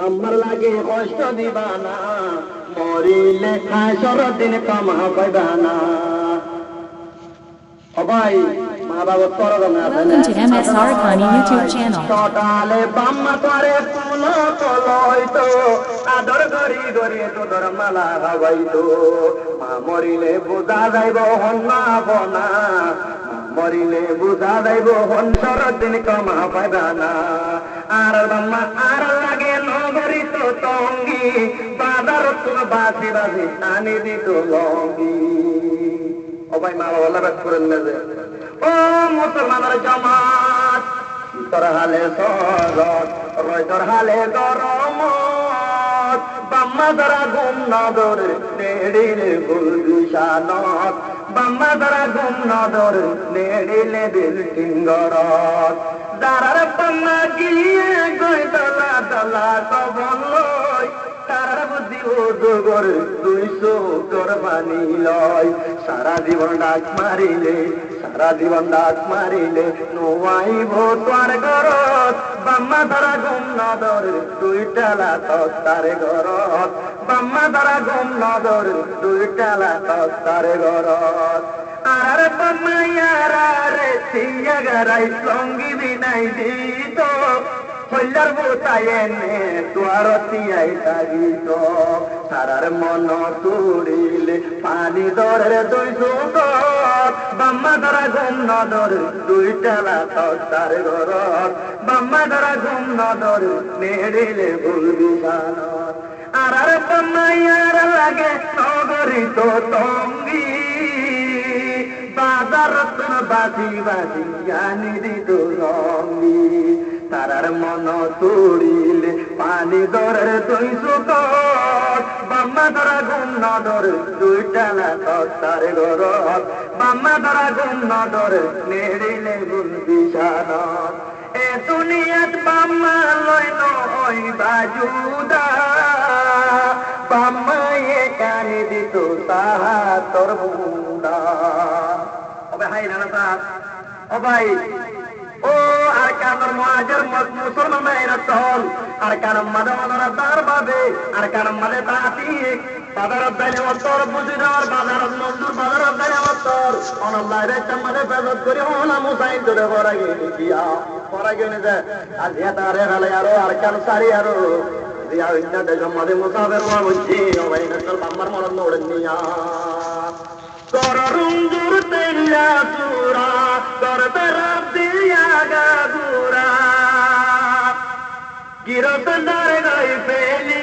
আমার লাগে কষ্ট দিবা না মরিলে হাসর দিন কামা পাইবা না সবাই মা বাবা Pargana Welcome to MS Arakani YouTube channel. সকালে বাম্মা করে ফুল কলইতো আদর গরি গরি তোর মালা ভাগাইতো মা মরিলে বুঝা যাইব হন্না বনা মরিলে বুঝা যাইব হন্সর দিন কামা পাইবা না আর বাম্মা আর লাগে নগরী তো টঙ্গি বাজার তোর বাসি বাসি আনি দিত লঙ্গি ও ভাই মা বাবা লাভ করেন না যে ও মুসলমানের জামাত তোর হালে সরত রয় তোর হালে গরম বাম্মা দ্বারা গুম নদর নেড়িলে গুলশানত বাম্মা দ্বারা গুম নদর নেড়িলে দিল টিঙ্গরত দারার পান্না গিয়ে গই দলা দলা কবল লই তার বুদ্ধি ও দগর 200 তোর বানি লয় সারা জীবন ডাক মারিলে নোয়াইব তোর ঘরত বাম্মা দ্বারা গুম নদর 2 টালা তার ঘরত বাম্মা দ্বারা গুম নদর 2 টালা তার ঘরত আর বাম্মায়ারা রে সিয়া গরাই লঙ্গি বিনাই দিত হইলার বোতায়েনে তোর তিয়াই তাগিত সারার মন তুড়িলে পানি দরে 200 বাম্মা দ্বারা গুম নদর 2 টালা তার ঘরত বাম্মা দ্বারা গুম নদর নেড়িলে গুলশানত আর বাম্মায়ার লাগে নগরী তো টঙ্গি বাজার তোর বাজি বাজি আনি দিত লঙ্গি তারার মন তুড়িলে পানি দরের 200 বাম্মা দ্বারা গুম নদর 2 টালা তার ঘরত বাম্মা দ্বারা গুম নদর নেড়িলে গুলশানত এ দুনিয়াত বাম্মা লয় নয় বাজুদা বাম্মা এ কানি দিত তাহা তোর বুড়া ওবে হাই না ও ভাই ও আর কানর মুহাজির মুসলমান মেয়েরা তল আর কানর মাদার দার বাবে আর কানর মাদে তাতি বাজারত দাইলে অন্তর বুঝি দেওয়ার বাজারত মজদুর বাজারত দাইলে অন্তর অনল্লাহ রে চামাদে ফেরত করি হলা মুসাইন তোরে বড় গেলি দিয়া বড় গেলে যে আজ এটা রে হলে আরো আর কান সারি আরো দিয়া ইন্না দে জমাদে মুসাফির ওয়া বুঝি ও ভাই নসল বাম্মার মরণ নোড়েন নিয়া কররুম জুর তেলা সুরা কর তরফ দিয়া গাগুরা গিরত দারে গই পেলি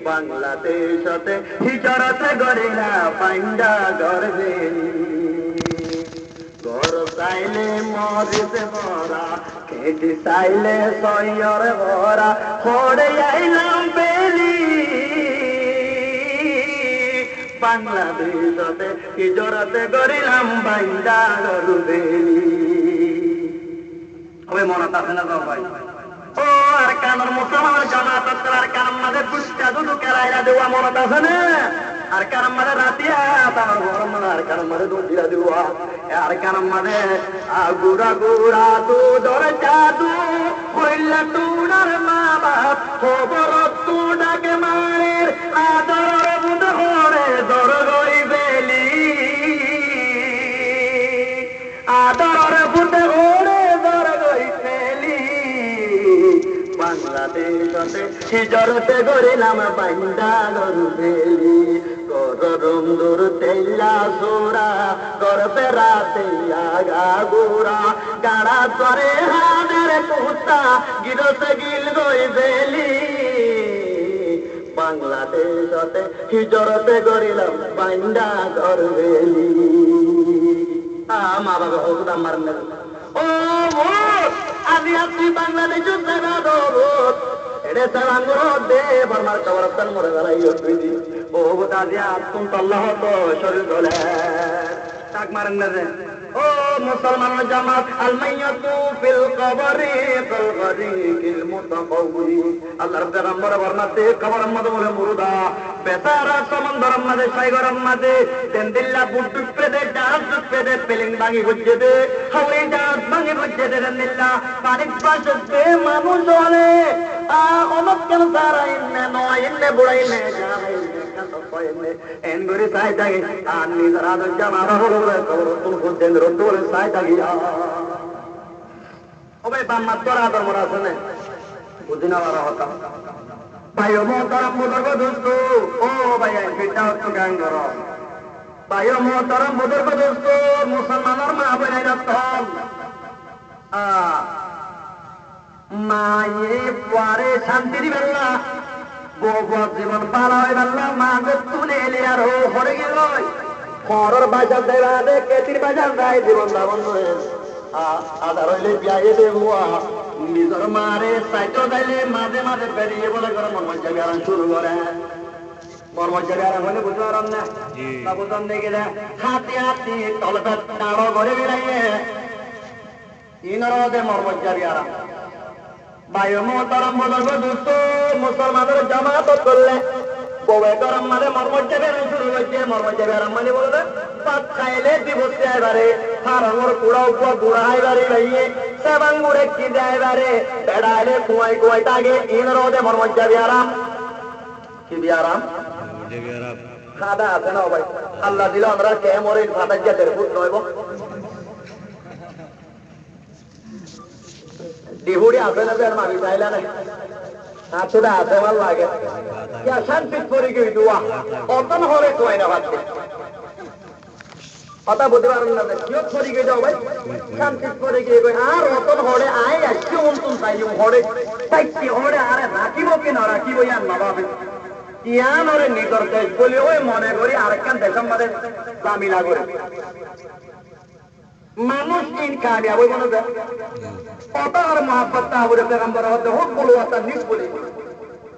বাংলাদেশতে হিজরত গরিলা পাইন্ডা গরবেলি গর চাইলে মরিতে ভরা খেটি চাইলে সৈয়র ভরা হড়ে আইলাম বেলি বাংলাদেশতে হিজরতে গরিলাম পাইন্ডা গরবেলি ওই মনত আছে না ভাই ও আর কানর মুসলমান জামাত আর কানর মাঝে দুষ্টা দুদু কেরাইলা দেওয়া মনত আছে না আর কানর মাঝে রাতিয়া তার ঘর মানে আর কানর মাঝে দুধিয়া দেওয়া আর কানর মাঝে গুড়া গুড়া তু ধরে জাদু হইলা তুনার মা বাপ খবর তু ডাকে মারের আদর বুধ হরে দর গই বেলি আদর বুধ হরে দর গই বেলি বাংলাদেশতে হিজরতে গরিলাম পাইন্ডা গরবেলি গরম দূর তেলা সোরা গরবে রাতে গাগুরা গাড়া তরে হাদের কুত্তা গিরতে গিল গই বেলি বাংলাদেশতে হিজরতে গরিলাম পাইন্ডা গরবেলি মা বাবা হকুদা মারনে ও আজি আপনি বাংলাদেশের জায়গা দেবো এড়ে সালাঙ্গুর দে বর্মার চবরস্তান মরে গেলাই তুই ও দাদি আতুম তল্লাহ তো শরীর দলে তাক মারেন না রে ও মুসলমান জামাত আল মাইয়াতু ফিল কবরি ফিল গরিকিল মুতাকাউরি আল্লাহর পেগম্বর বর্ণাতে কবর মধ্যে বলে মুরদা বেতারা সমন্দর মধ্যে সাইগর মধ্যে দেন্দিল্লা বুটু পেদে ডান্স পেদে পেলিং ভাঙি হচ্ছে দে হাওয়ে ডান্স ভাঙি হচ্ছে দে দেন্দিল্লা পানিক পাশে মানুষ হলে কেন তারা এনে নয় এনে বুড়াই নে এন করে চাই থাকি আর নিজের আদর জামা তুল করছেন রোদ বলে চাই থাকি ও ভাই বাম্মার তোর আদর মরা আছে না বুঝি না বারা হতা ভাই ও মোহতারাম বুজুর্গ দোস্ত ও ভাই ফিরটা হচ্ছে গান করো ভাই ও মোহতারাম বুজুর্গ দোস্ত মুসলমানের মা বলে রাখতাম মায়ে পরে শান্তির বেলা বউ জীবন পালা হয় বেলা মা গো তুলে এলে আর ও হরে গেল খরর বাজার দেবা দে কেতির বাজার দেয় জীবন দাবন আধার হইলে বিয়ে দেবুয়া নিজের মারে সাইকেল দিলে মাঝে মাঝে বেরিয়ে বলে করে মর্মজ্জা বিহারান শুরু করে মর্মজ্জা বিহারান হলে বুঝতে পারেন না বুঝন দেখে দেয় হাতি হাতি তলটা টাড়ো করে বেড়াইয়ে ইনরদে মর্মজ্জা বিহারান বায়ু মোহতারাম বুজুর্গ দোস্ত মুসলমানের জামাত করলে বউয়ে গরম মানে মর্মজ্জা বেড়ান শুরু হয়েছে মর্মজ্জা বেড়ান মানে বলবে পাত খাইলে দিবসে আইবারে হারানোর কুড়া উপর বুড়া আইবারে ভাইয়ে সেবাঙ্গুরে কি যাইবারে বেড়াইলে কুয়াই কুয়াই তাগে ইনরদে মর্মজ্জা বিহারাম কি বিহারাম খাদা আছে না ভাই আল্লাহ দিল আমরা কে মরে ফাটার জাতের ফুট নইব ডিহুড়ি আছে না বের মারি চাইলে না আছে না আছে ভাল লাগে শান্তি করে গিয়ে দুয়া অতন হলে কয় না ভাবছে কথা বলতে পারেন না কিয় ছড়ি গিয়ে যাও ভাই শান্তি করে গিয়ে আর অতন হলে আয় আসছে অন্তন চাই হরে তাই কি হরে আরে রাখিব কি না রাখিব ইয়ার না ভাবে ইয়ান ওরে নিকর দেশ বলে ওই মনে করি আরেকখান দেশের মধ্যে জামিলা করে মানুষ ইন কামিয়াব হইব না অতার মহাব্বত তাহলে পেগম্বর হতে হোক বলো অতার নিজ বলি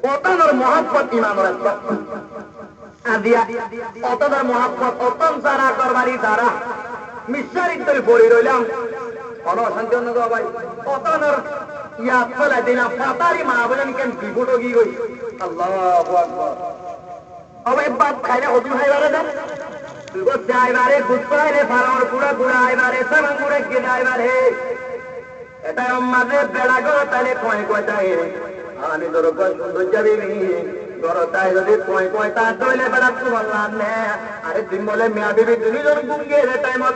অতার মহাব্বত ইমানের আদিয়া অতার মহাব্বত অতন যারা করবারি যারা মিশ্রিত করে পড়ে রইলাম অনশান্তি অন্য ভাই অতনের ইয়াদ ফেলে দিলাম পাতারি মা বলেন কেন বিপুট গি গই আল্লাহু আকবার অবে বাদ খাইলে হজম খাইবারে দেন দুগো আইবারে গুছাইলে ফারার পুরা গুড়া আইবারে সাবাঙ্গুরে কে আইবারে এটা আমাদের বেড়া গো তাহলে কয় কয় তাই আমি তোর কয় সুন্দর যাবি গরো তাই যদি কয় কয় তা তৈলে বেড়া তো বললাম না আরে তুমি বলে মিয়া বিবি তুমি জন গুঙ্গে রে টাইমত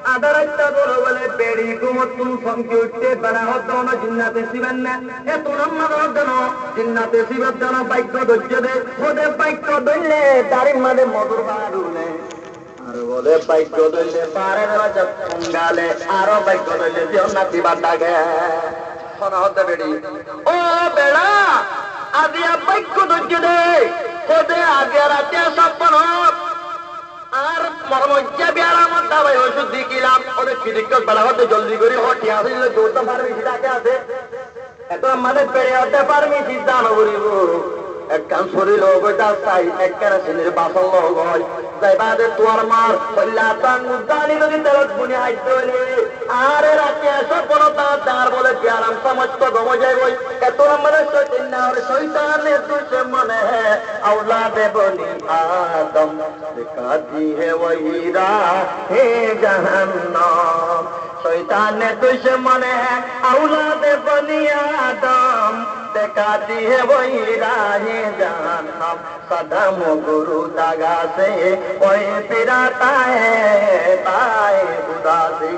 আধা রাতটা বলো বলে বেড়ি কুমত তুমি সংকে উঠতে বেড়া হতো না জিন্নাতে শিবেন না এ তোর মাদার দেন জিন্নাতে শিবের যেন বাক্য ধৈর্য দে ওদের বাক্য ধরলে দাঁড়ির মাঝে মধুর বাড়ুলে আর বলে বাক্য ধরলে পারে গালে আরো বাক্য ধরলে যে নাতি বাটাকে শোনা হতে বেড়ি ও বেড়া আজিয়া বাক্য ধৈর্য দে কোদে আগে রাতে সপন আর মর্মজ্জা বিয়ারামত দাবাই ওষুধ দিলাম ওদের ফিজিক্যাল বেলা হতে জলদি করে হটি আসলে দৌড়তে পারবি সেটাকে আছে এত আমাদের পেড়ে হতে পারবি সিদ্ধান করিব একখান শরীর ওটা চাই একখানা ছেলের বাসন লোক হয় যাইবাদে তোর মার হইলা তান মুদানি যদি তেলত বুনি আইতে হইলে আরে রাতে সপন তার বলে বিয়ারাম সমস্ত গম যাইব এত আমাদের শৈতানের তুষে মনে औलादे बनी आदम सिखाती है वही राह जहन्नम शैतान दुश्मन है औलादे बनी आदम सिखाती है वही राह जहन्नम सदम गुरु दगा से वही फिराता है ताए उदासी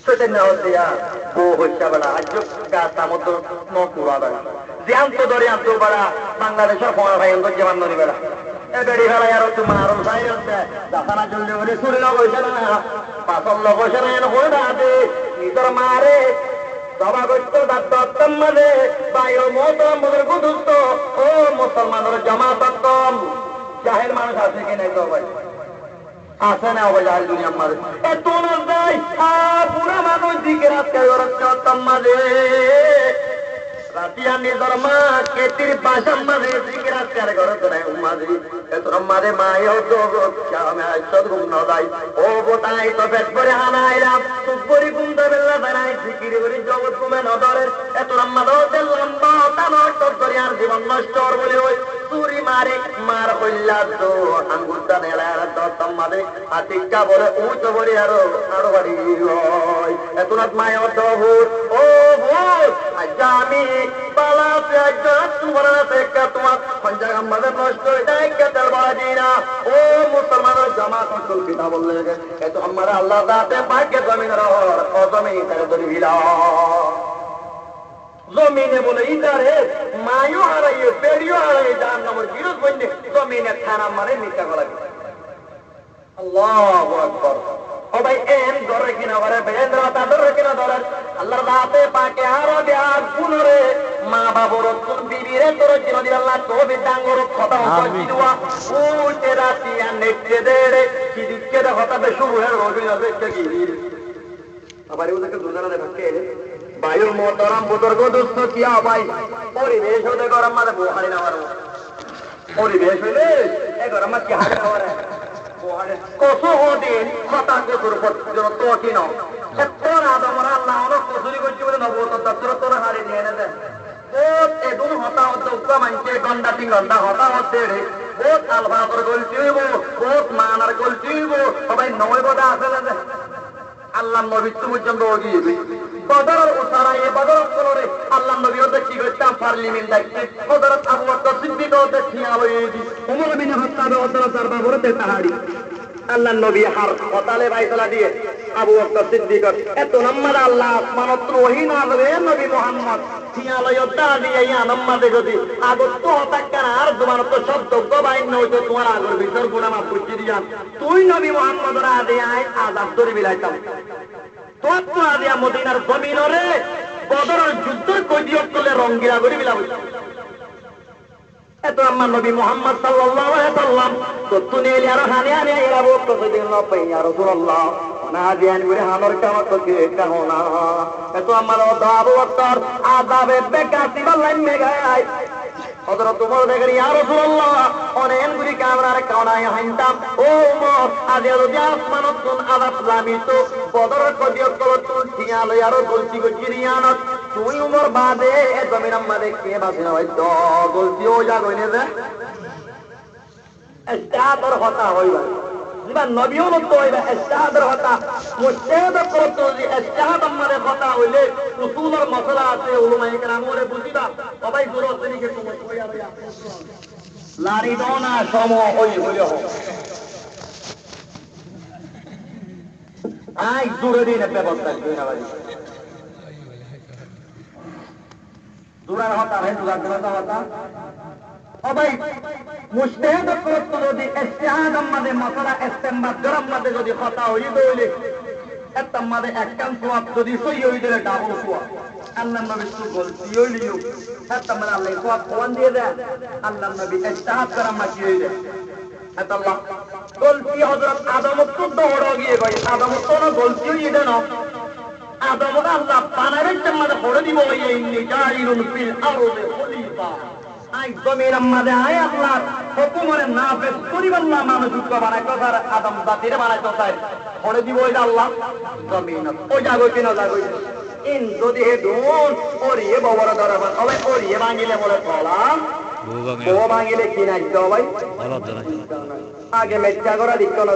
সেটা হচ্ছে বউ হচ্ছে বেড়া আজ গাছটা মতো নকুড়া বেড়া জ্যান্ত ধরে আন্ত বেড়া বাংলাদেশের ফোনা ভাই যেমন নদী বেড়া এ বেড়ি ফেলাই আর তোমার আরো সাই হচ্ছে দাসানা চললে বলে চুরি লগছে না পাথর লগছে না এনে হয়ে দাঁড়াতে নিজের মারে সবা করতো দত্তম মাঝে বাইর মতম মদের গুদুস্ত ও মুসলমানের জামাতম জাহের মানুষ আছে কি নাই তো ভাই আছে না ওই জাহের দুনিয়ার মাঝে এত না যাই পুরা মানুষ দিকে রাস্তা রক্ষাতম মাঝে রাতিয়া নিজের মা কেতির বাসার মাঝে দিকে রাস্তার ঘর তো নাই মাঝে এত মাঝে মায়েও তো আমি আইসদ ঘুম না যাই ও বোতাই তো পেট করে হানাইলাম সুপরি কুন্দ বেলা বেড়াই সিকিরি করি জগৎ কুমে নদরের এত মাঝে লম্বা তানর তরি আর জীবন নষ্ট বলে ওই চুরি মারে মার হইলা তো আঙ্গুরটা নেলার দত্তম মাঝে আতিকা বলে উঁচ বলে আরো আরো বাড়ি হয় এত মায়ের তো ভূত ও ভূত আজ আমি বালা একজন তোমার একটা তোমার পঞ্চাশ আমাদের নষ্ট হয়ে যায় তেল বাজি না ও মুসলমানের জামাত অঞ্চল পিতা বললে এত আমার আল্লাহ দাতে ভাগ্যে জমিনের জমিন তারা ধরে ভিলা জমিনে বলে ইতারে মায়ও হারাইয়ে পেড়িও হারাইয়ে যার নম্বর বিরোধ বললে জমিনে থানা মারে মিথ্যা করা আল্লাহু আকবার ও ভাই এন ধরে কিনা করে বেন্দ্র তা ধরে কিনা ধরে আল্লাহর দাতে পাকে আরো দেয়া গুণরে মা বাবুর বিবিরে তোর চিরদিন আল্লাহ তো বিদাঙ্গর কথা হচ্ছে দিওয়া ও তেরা তিয়া নেটে দেড়ে কি দিকে দা কথা বে শুরু হয়ে রোজই হবে কি আবার ওদেরকে দুজনা দেখে বায়ুর মোহতরম বুজুর্গ দোস্ত কিয়া ভাই পরিবেশ হতে গরম মাঝে বোহারি না মারো পরিবেশ হইলে এই গরম মাছ কি হাড়ে না মারে কত দিন হতাশ তোর তো কিনো তোর আদমরা আল্লাহ অনেক কসুরি করছি বলে নবতর তোর হারে নিয়ে এনে দেন বহুত এদুন হতা হতে উত্তম মানছে ঘন্টা 3 ঘন্টা হতা হতে রে বহুত আলফাতর গলতি হইব বহুত মানার গলতি হইব সবাই নয় বোধা আছে না আল্লাহ নবী পর্যন্ত গিয়ে বদরের উসারা এই বদরের কোরে আল্লাহ নবী ওদের কি করতাম পার্লামেন্ট দেখতে হযরত আবু বকর সিদ্দিক ওদের ঠিয়া হইছি ওমর বিন খাত্তাব ওদের দরবার করতে তাহাড়ি আল্লাহ নবী হার হতালে বাইতলা দিয়ে আবু বকর সিদ্দিক এত নাম্মার আল্লাহ আসমানত ওহী নাযরে নবী মুহাম্মদ ঠিয়া লয়তা দিয়ে ইয়া নাম্মাদে গদি আগত তো হতাকার আর তোমার তো শব্দ গবাইন নইতো তোমার আগর ভিতর গুনাহ মাফ করছি দিয়ান তুই নবী মুহাম্মদ রা দে আই আযাব ধরে বিলাইতাম তোর আদিয়া মদিনার জমিনরে বদরের যুদ্ধের কৈদিয়ত করলে রঙ্গিলা করে বিলাব এত আমার নবী মুহাম্মদ সাল্লাল্লাহু আলাইহি ওয়াসাল্লাম তো তুমি আর হানে হানে এরাবো কতদিন না পাই আর রাসূলুল্লাহ ওনা দিয়ান করে হানর কামত কে কাহনা এত আমার আবু বকর আযাবে বেকাতি বললেন মেগাই হযরত ওমর দেখেন ইয়া রাসূলুল্লাহ অনেক গুলি কামরার কাওনায় হাইতাম ও ওমর আজ যদি আসমানত কোন আযাব লামিত বদরের কদিয়ত কলত ঠিয়া লই আর গলতি গজিরিয়ানত তুই ওমর বাদে এ জমিন আমাদের কে বাসনা হইতো গলতি ও যা কইনে যে ইস্তাদর হতা হইবা জিবা নবীও নত হইবা ইস্তাদর হতা মুস্তাদ করত যে ইস্তাদ আমাদের কথা হইলে উসুলের মাসলা আছে উলামায়ে কেরামরে বুঝিবা সবাই জরুরতনিকে তুমি কইয়া দিয়া লারি দোনা সম হই হইল আই জোরে দিন ব্যবস্থা কইনা বাড়ি দুরার হতা হে দুরার হতা সবাই মুস্তাহিদ করত যদি ইস্তিহাদ আমাদের মাসলা ইস্তেমবাদ গরম মাঝে যদি কথা হই দইলে এত আমাদের একদম সওয়াব যদি সই হই দিলে ডাবল সওয়াব আল্লাহ নবী তো গলতি হইলিও এত আমরা আল্লাহ সওয়াব কোন দিয়ে দেন আল্লাহ নবী ইস্তিহাদ গরম মাঝে হই দেন এত আল্লাহ গলতি হযরত আদম তো দৌড় গিয়ে কই আদম তো না গলতি হই দেন আদম আল্লাহ পানারে আমাদের পড়ে দিব এই নিজাইরুল ফিল আরদি খলিফা আই জমির আমাদে আয় আল্লাহ হুকুমরে নাফেজ করিবাল্লাহ মানুষকে বানাই কথার আদম জাতিরে বানাই কথাই পড়ে দিব ওই আল্লাহ জমিন ওই জাগো কিনা জাগো ইন যদি হে দুন ওরিয়ে ববর দরবার ওই ওরিয়ে ভাঙিলে বলে কলা বো ভাঙিলে কিনা দিতে ভাই আগে মেচ্চা করা দিত না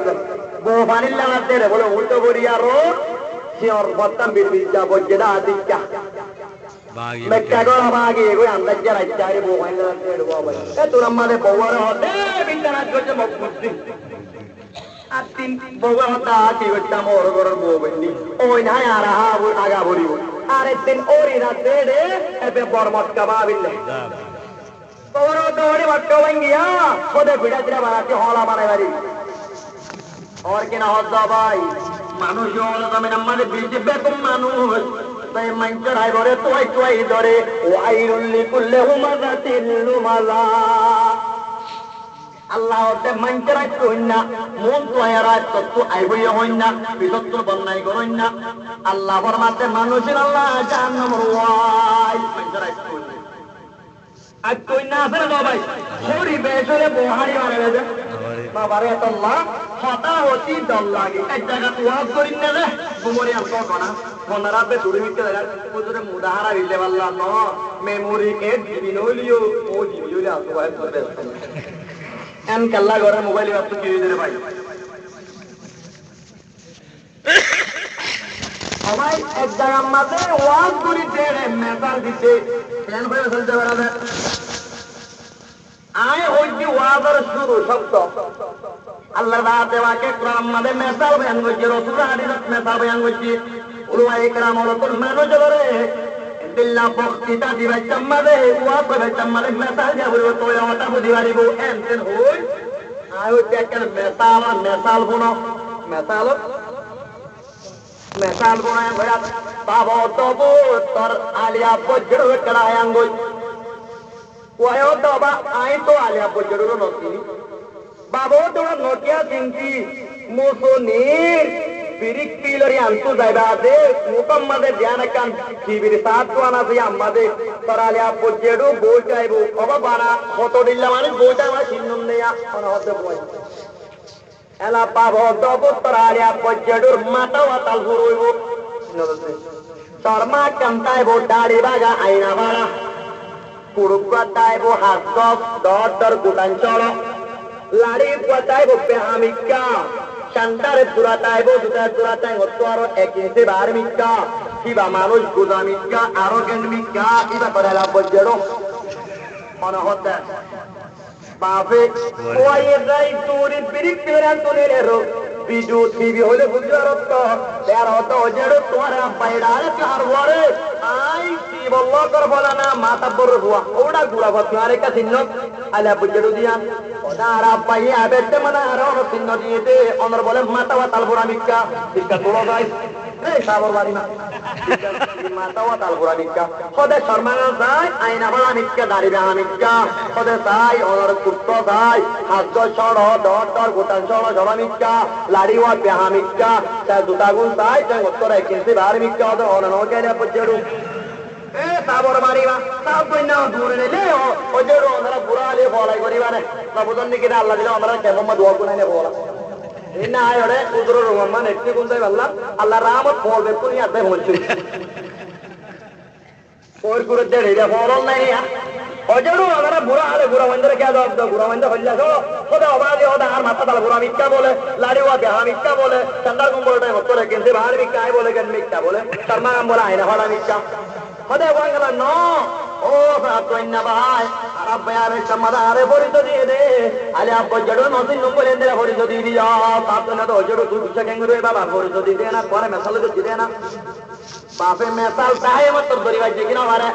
বো বানিল লাগাতে রে বলে উল্টো করিয়া রো সিওর বত্তাম বিল যাব যেটা আদিকা মেচ্চা করা ভাগে কই আন্দাজ যারা চাই বো ভাঙিলে রে বো ভাই এ তোর আমারে বওয়ার হতে বিন্দানা করতে মকুদ্দি আতিন বওয়া হতা কি হতা মোর গরর বো বন্দি ওই না আর আগা বলিব আরে দিন ওরি রাতে রে এবে বরমত কামাবিল্লে তোরা দৌড়ে মটকা ভাঙ্গিয়া খোদে ভিড়া দিরা বানাতে হলা বানাই বাড়ি और के ना होता भाई মানুষ হলো জমিন আমাদের বিজে বেতন মানুষ তাই মান চড়াই ধরে তোই ধরে ওয়াইরুল লিকুল্লি হুমাযাতিল লুমালা আল্লাহ তে মান চড়াই কইনা মন তোয়ারা তো আইবই হইনা বিদত্ত বন্নাই করইনা আল্লাহ ফরমাতে মানুষের আল্লাহ জাহান্নাম ওয়াই মান চড়াই কইনা আজ কইনা আছে না ভাই হরি বেজরে বহারি মারে দে বাবারে আল্লাহ হতা হতি দল লাগে এক জায়গা ওয়াজ করিন না রে গুমরে আস কোনা কোনারা বে দূরে মিটে লাগা পুজোরে মুদাহারা দিলে আল্লাহ ন মেমোরি কে দিনলিও ও দিলিও আসো ভাই তোরে এন কাল্লা ঘরে মোবাইল ব্যস্ত কি হইছে রে ভাই সবাই এক জায়গার মাঝে ওয়াজ করিতে মেসাল দিতে ফ্যান হয়ে চলতে পারে আয় হইছি ওয়াজের শুরু শব্দ আল্লাহ দেওয়াকে কোরআন মাঝে মেসাল বয়ান করছে রসুল হাদিসত মেসাল বয়ান করছে উলমা ইকরাম ওরকম মানুষ করে দিল্লা বক্তৃতা দিবার চাম্মাদে ওয়াজ করবার চাম্মাদে মেসাল দিয়া বলবো তোর ওটা বুঝি পারিব এনতেন হই আয় হইতে একটা মেসাল বুনো মেসাল বোনায় ভরা বাবা তবু তোর আলিয়া বজ্র কড়ায় আঙ্গুল ওয়ো তবা আই তো আলিয়া বজ্র নকিনি বাবা তোরা নকিয়া চিন্তি মুসুনির বিরিক পিলরি আনতু যাইবা দে মুকম্মাদে ধ্যান কান শিবির সাত কোনা সে আমাদে তোর আলিয়া বজ্র বই যাইবো বাবা বানা কত দিল্লা মানে বইটা আমার সিন্নুন নেয়া কোন হতে বই এলা পাবো দবুত্তর আলিয়া বজ্রুর মাথা ওয়াতাল ঘুরইব তোর মা কান্তাইব দাড়ি বাগা আইনা বাড়া কুড়ুক গাইব হাত দর দর গুটান চড় লাড়ি গাইব বেহামিকা শান্তারে চূড়াতাইব জুতার চূড়াতাই হতো আরো এক ইঞ্চি বার মিকা কিবা মানুষ গুদা মিকা আরো গেন মিকা ইবা করে এলা বজ্রু মনে হতে বাপে ওই যাই তোর বিরিক পেরান তোলে রো বিদ্যুৎ টিভি হলে বুঝার তো তার হতো জেড় তোমার বাইরার কার ওরে আই কি বললো কর বলা না মাথা বড় বুয়া ওটা গুড়া বত আরে কা চিহ্ন আলা বুঝেড়ু দিয়া ওনার আব্বাই আবেতে মানে আর ওর চিহ্ন দিয়ে দে অনর বলে মাথা ওয়াতাল বুড়া মিক্কা দিকা তোলো গাই এই সাবর বাড়ি না মাথা ওয়াতাল বুড়া মিক্কা কদে শর্মানা যায় আইনা বলা মিক্কা দাড়ি বেহা মিক্কা কদে তাই অনর কুত্তো যায় হাত ছড় দর দর গোটান ছড় ছড় মিক্কা লাড়ি ওয়া বেহা মিক্কা তা দুটা গুণ তাই তাই উত্তর একেন্সি বার মিক্কা ওদের অনর গেলে বুঝেড়ু এ সাবর বাড়ি না সাব কই না দূরে নেলে ও যে ওনারা বুড়া আলে ফলাই করিবারে না বুঝন নি কিনা আল্লাহ দিলে আমরা কেমন দোয়া করে নে বলা এই না আয় ওরে উদর রহমান একটি কোন যাই আল্লাহ আল্লাহ রামত ফলবে কোনি আছে বলছি ওর করে দে রে ফলন নাই ওজেরু ওনারা বুড়া আলে বুড়া মন্দিরে কে দাও বুড়া মন্দিরে হইলা গো ওদা অবাদি ওদা আর মাথা তাল বুড়া মিক্কা বলে লাড়ি ওয়া বেহা মিক্কা বলে চন্দার কুম্বলটাই হতো রে কিন্তু বাহার মিক্কা আই বলে গেন মিক্কা বলে শর্মা নাম বলে আইনা হলা মিক্কা ওদে ওয়াঙ্গলা ন ও সাতইনা ভাই আরব বায়ারে সমাদারে পরিত দিয়ে দে আলে আব্বা জড়ো নদিন নম্বরে দেরা পরিত দিয়ে দিয়া সাতনা তো জড়ো তুই বুঝা কেঙ্গুরে বাবা পরিত দিয়ে দে না পরে মেসাল দিয়ে দে না বাপে মেসাল তাই মত দরিবা যে কিনা মারে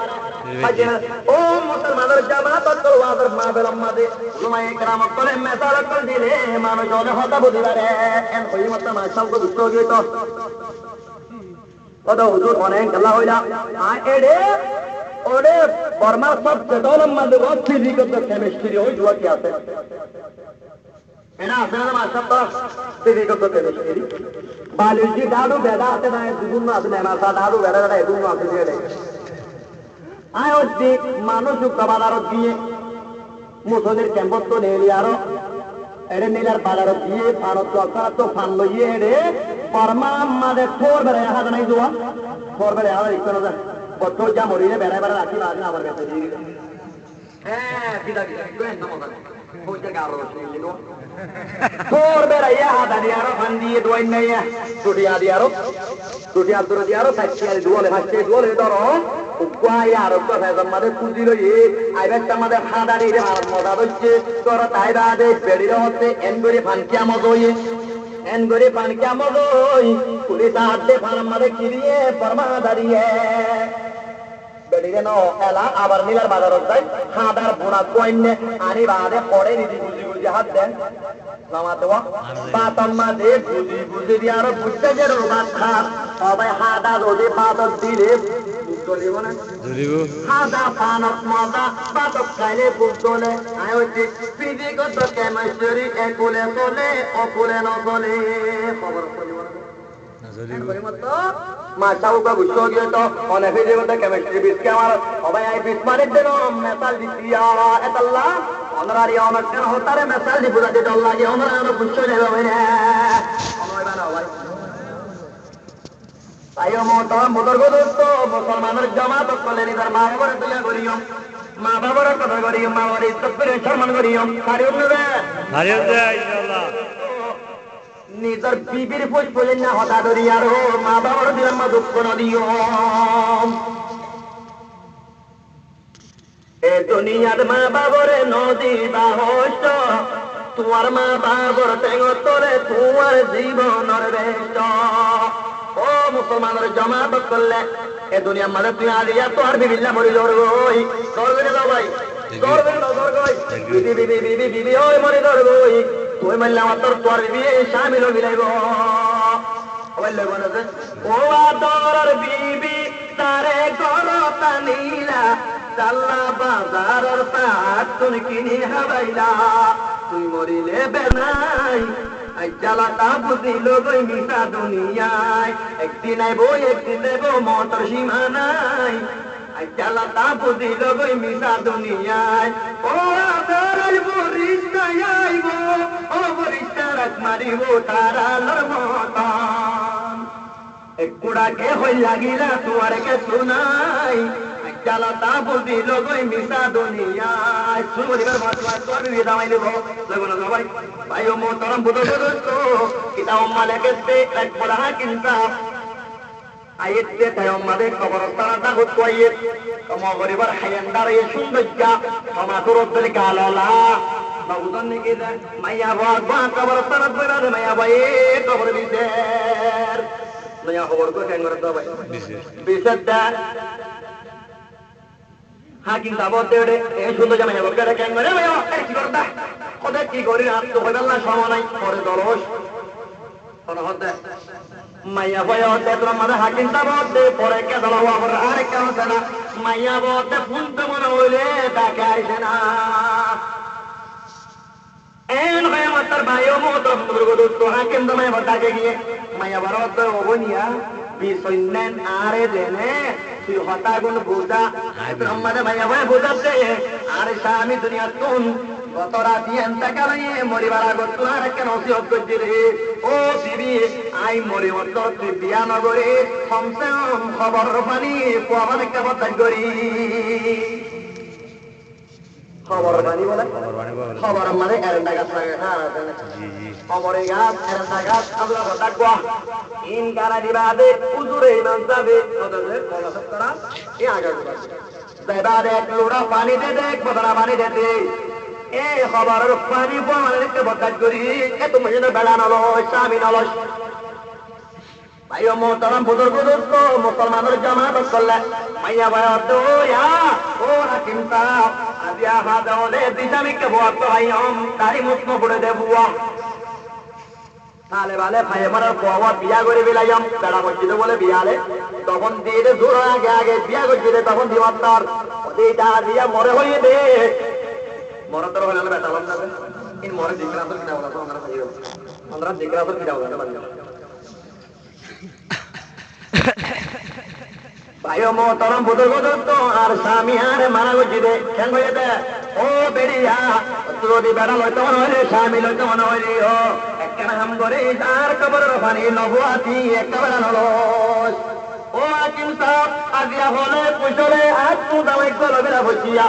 ও মুসলমানের জামাত তো ওয়াজের মাহফিল আমাদের জুমায়ে کرام করে মেসাল করে দিলে মানুষ হলে হতা বুঝিবারে এন কই মত মাসাল কো দুটো গিয়ে তো ওদা হুজুর অনেক গলা হইলা এডে ওরে বর্মা সব চেতলম মধ্যে বহুত ফিজিক্যাল কেমিস্ট্রি হই জুয়া কি আছে এনা আছে না মাসাল তো ফিজিক্যাল কেমিস্ট্রি বায়োলজি দাদু বেদা আছে না দুগুণ আছে না মাসা দাদু বেদা বেদা দুগুণ আছে দিয়ে আয় হচ্ছে মানুষ বাজার দিয়ে মুসলির ক্যাম্পত তো নেলি আরো এড়ে নীলার বাজার দিয়ে ভারত সরকার তো ফান লইয়ে এড়ে বর্মা আমাদের ফোর বেড়ে হাত নাই জোয়া ফোর বেড়ে হাত ইচ্ছা না বছর যা মরিলে বেড়ায় বেড়া রাখি না আমার কাছে দিয়ে হ্যাঁ পিতা ফোর বেড়াইয়া হাত দিয়ে আরো ফান দিয়ে দোয়াই নাই ছুটিয়া দিয়ে আরো ছুটিয়া তোর দিয়ে আরো সাইকেল দুয়ালে হাসছে দুয়ালে ধরো আরো তো ফেজার মাঝে পুঁজি লইয়ে আইবেরটা মাঝে হাঁদারি রে আর মজা হচ্ছে তোর তাই বাদে বেড়িরে হচ্ছে এন করে ফানকিয়া মজই এন করে ফানকিয়া মজই পুলিশ হাতে ফান মাঝে কিরিয়ে পরমা দাঁড়িয়ে বেড়িরে ন এলা আবার নীলার বাজার যায় হাঁদার বোনা কইনে আনি বাদে পরে নিদি বুঝি বুঝি হাত দেন নামাতে বাতাম মাঝে বুঝি বুঝি দিয়ে আরো বুঝতে যে রোগাত খাত সবাই হাঁদা রোদে পাতক দিলে হাদা পানত মজা বাতক খাইলে বুক তোলে আয় হচ্ছে ফিজিক্যাল কেমিস্ট্রি একুলে চলে অকুলে নচলে খবর মাছাও কা বুঝতে গিয়ে তো অনেক ফিজিক্যাল কেমিস্ট্রি বিস্কে আমার সবাই আই বিস মারে দেন মেসাল দিয়া এতাল্লাহ অনরারি অনেক কেন হতারে মেসাল দি বুঝাতে ডল লাগে অনরা বুঝতে যাবে না অনয় বানা ভাই আয়ো মোটর গোদস্ত মুসলমানের জামাত করলে নিজের মা বাবার তুলে করিও মা বাবার কথা করিও মা বাবার ইজ্জত করে সম্মান করিও সারি উঠবে ইনশাআল্লাহ নিজের বিবির ফুস ফুলেন না হতা ধরি আর মা বাবার দিলাম মা দুঃখ নদিও এ দুনিয়ার মা বাবরে নদী বাহস্ত তোমার মা বাবর টেঙ তোরে তোমার জীবনের বেষ্ট ও মুসলমানের জমাত করলে এ দুনিয়ার মাঝে তুই আলিয়া তো আর বিভিন্ন মরি ধরবই ধরবে না ভাই ধরবে না ধরবই বিবি বিবি বিবি বিবি ওই মরি ধরবই তুই মারলে আমার তোর বিবি সামিল মিলাইব ও আদর বিবি তারে গরতা নীলা চাল্লা বাজারের পাট তুই কিনি হাবাইলা তুই মরিলে বেনাই জ্বালাটা বুঝিল গই মিশা দুনিয়ায় একদিন আইব একদিন দেব মটর সীমা নাই জ্বালাটা বুঝিল গই মিশা দুনিয়ায় ও আদর বরিষ্টায় আইব ও বরিষ্টা রাত মারিব তারালোর মতন একুড়াকে হই লাগিলা তোমার কে শুনাই জ্বালাটা বুঝিল গই মিশা দুনিয়ায় সুমরিবার মাতবার তোর বিদায় নেব দেখো না ভাই ভাই ও মোহতরম বুঝো তো কিতা উম্মালে কেতে এক বড় কিনতা আইতে তাই উম্মাদের কবরস্থানটা হতো আইত কম গরিবার হায়ান্দার এই সৌন্দর্য সমাদর উদ্দল কালালা বাবুদন নাকি দেন মাইয়া বাবা কবরস্থানত বইবারে মাইয়া ভাই কবর বিশের নয়া খবর কো কেন করতে ভাই বিশের দা হাকিম সাহেব দেড়ে এই সুন্দর জামাই বলকে কেন করে ভাই কি করতা কত কি করি আর তো হইবাল্লা সময় নাই পরে দরস কোন হতে মাইয়া ভাই হতে তোর মানে হাকিম সাহেব দে পরে কে দলাও আবার আরেক কাম না মাইয়া বতে ফোন তো মনে হইলে তাকে আইছে না এন ভাই আমার ভাইও মত তো হাকিম দমে বতাকে গিয়ে মাইয়া ভারত ওবনিয়া বিসইনেন আরে দেনে তুই হতা গুণ বুঝা ব্রহ্মাদে ভাইয়া ভাই বুঝাতে আরে স্বামী দুনিয়া তুন গত রাতি এনটা কালে মরিবার আগত তোর কেন নসিহত করছি রে ও বিবি আই মরি অন্তর তুই বিয়া নগরে কমসে কম খবর পানি পোয়াবানে কেমন করি খবর পানি বলে খবর মানে এরেন্ডা গাছ লাগে হ্যাঁ খবরে গাছ এরেন্ডা গাছ আমরা ডাকবো ইন কারা দিবা দে উজুরে ইমান যাবে ওদের কলসব করা এই আগে দেবা দেখ লোড়া পানি দে দেখ বদনা পানি দে দে এ খবরের পানি পোয়াবানে কে বদাজ করি এ তুমি যেন বেড়া নলো স্বামী নলস ভাই মোহতরম বুজুর্গ দোস্ত মুসলমানের জামাত করলে মাইয়া ভাই তো ও হাকিম সাহেব আজিয়া হাদলে দিশামিকে বত ভাইম তারি মুসম পড়ে দে বুয়া তালে বালে ভাই আমার বাবা বিয়া করে বিলাইম বেড়া মসজিদ বলে বিয়ালে তখন দিয়ে দে দূর আগে আগে বিয়া করছি তখন দিবাত তার ওইটা দিয়া মরে হইয়ে দে মরে তোর হলে বেটালাম যাবে ইন মরে জিজ্ঞাসা তো কিনা বলা তো আমরা জিজ্ঞাসা কিনা বলা ভাইও মোহতরম বুজুর্গ দোস্ত আর স্বামী আরে মারা গেছি রে কেন হয়ে দে ও বেড়িয়া যদি বেড়া লইতে মনে হইলে স্বামী লইতে মনে হইলি ও একখানা হাম করে আর কবরের পানি নবুয়াতি একটা বেড়া নলস ও হাকিম সাহেব আজিয়া হলে পুষলে আর তু দামাই গেল বেড়া বসিয়া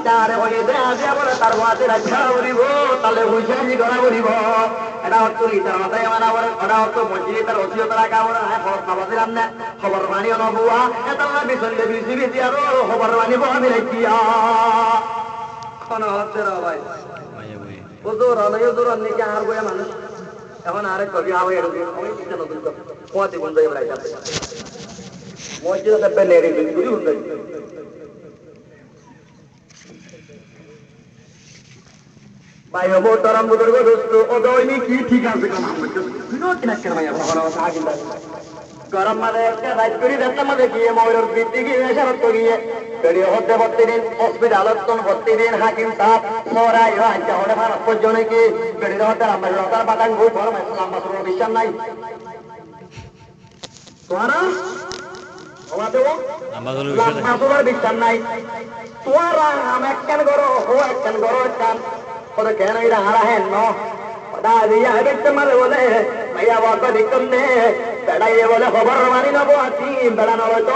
তারে হয়ে দে আজিয়া বলে তার হাতে রাখা বলিব তাহলে হুইসাজি করা বলিব এটা অর্থ তার মাথায় আমার আবার ওটা অর্থ মসজিদে তার অসিও তারা কামড় খবর খাবার দিলাম না খবর মানিও নবুয়া এটা বিচলে বিচি বিচি আরো খবর মানিব আমি রাখিয়া কোন হচ্ছে রা ভাই হুজুর আলাই হুজুর নিকে আর গোয়া মানুষ এখন আরেক কবি আবে এর আমি কিছু নতুন কোয়াতে বন্ধ হয়ে রাখা মসজিদে পেলে রে বিলকুল বন্ধ ভাই মোহতরম বুজুর্গ দোস্ত ও দইনি কি ঠিক আছে কোন গরম মাঝে একটা রাত করি রাস্তার মাঝে গিয়ে ময়ূর বৃদ্ধি গিয়ে এসারত গিয়ে বেরিয়ে হতে প্রতিদিন হসপিটালত প্রতিদিন হাকিম সাহেব মরাই আজ্ঞা হলে ভারত পর্যন্ত কি বেরিয়ে হতে রাম্বার বাগান ঘুর গরম লম্বা শুরু বিশ্বাস নাই তোরা বিশ্বাস নাই তোরা আম একখান গরো ও একখান গরো একখান ওদের কেন এটা হারা হেন মারে বলে ভাইয়া বলতো দেখুন নে বেড়াইয়ে বলে খবর মানি নবো আছি বেড়া নয় তো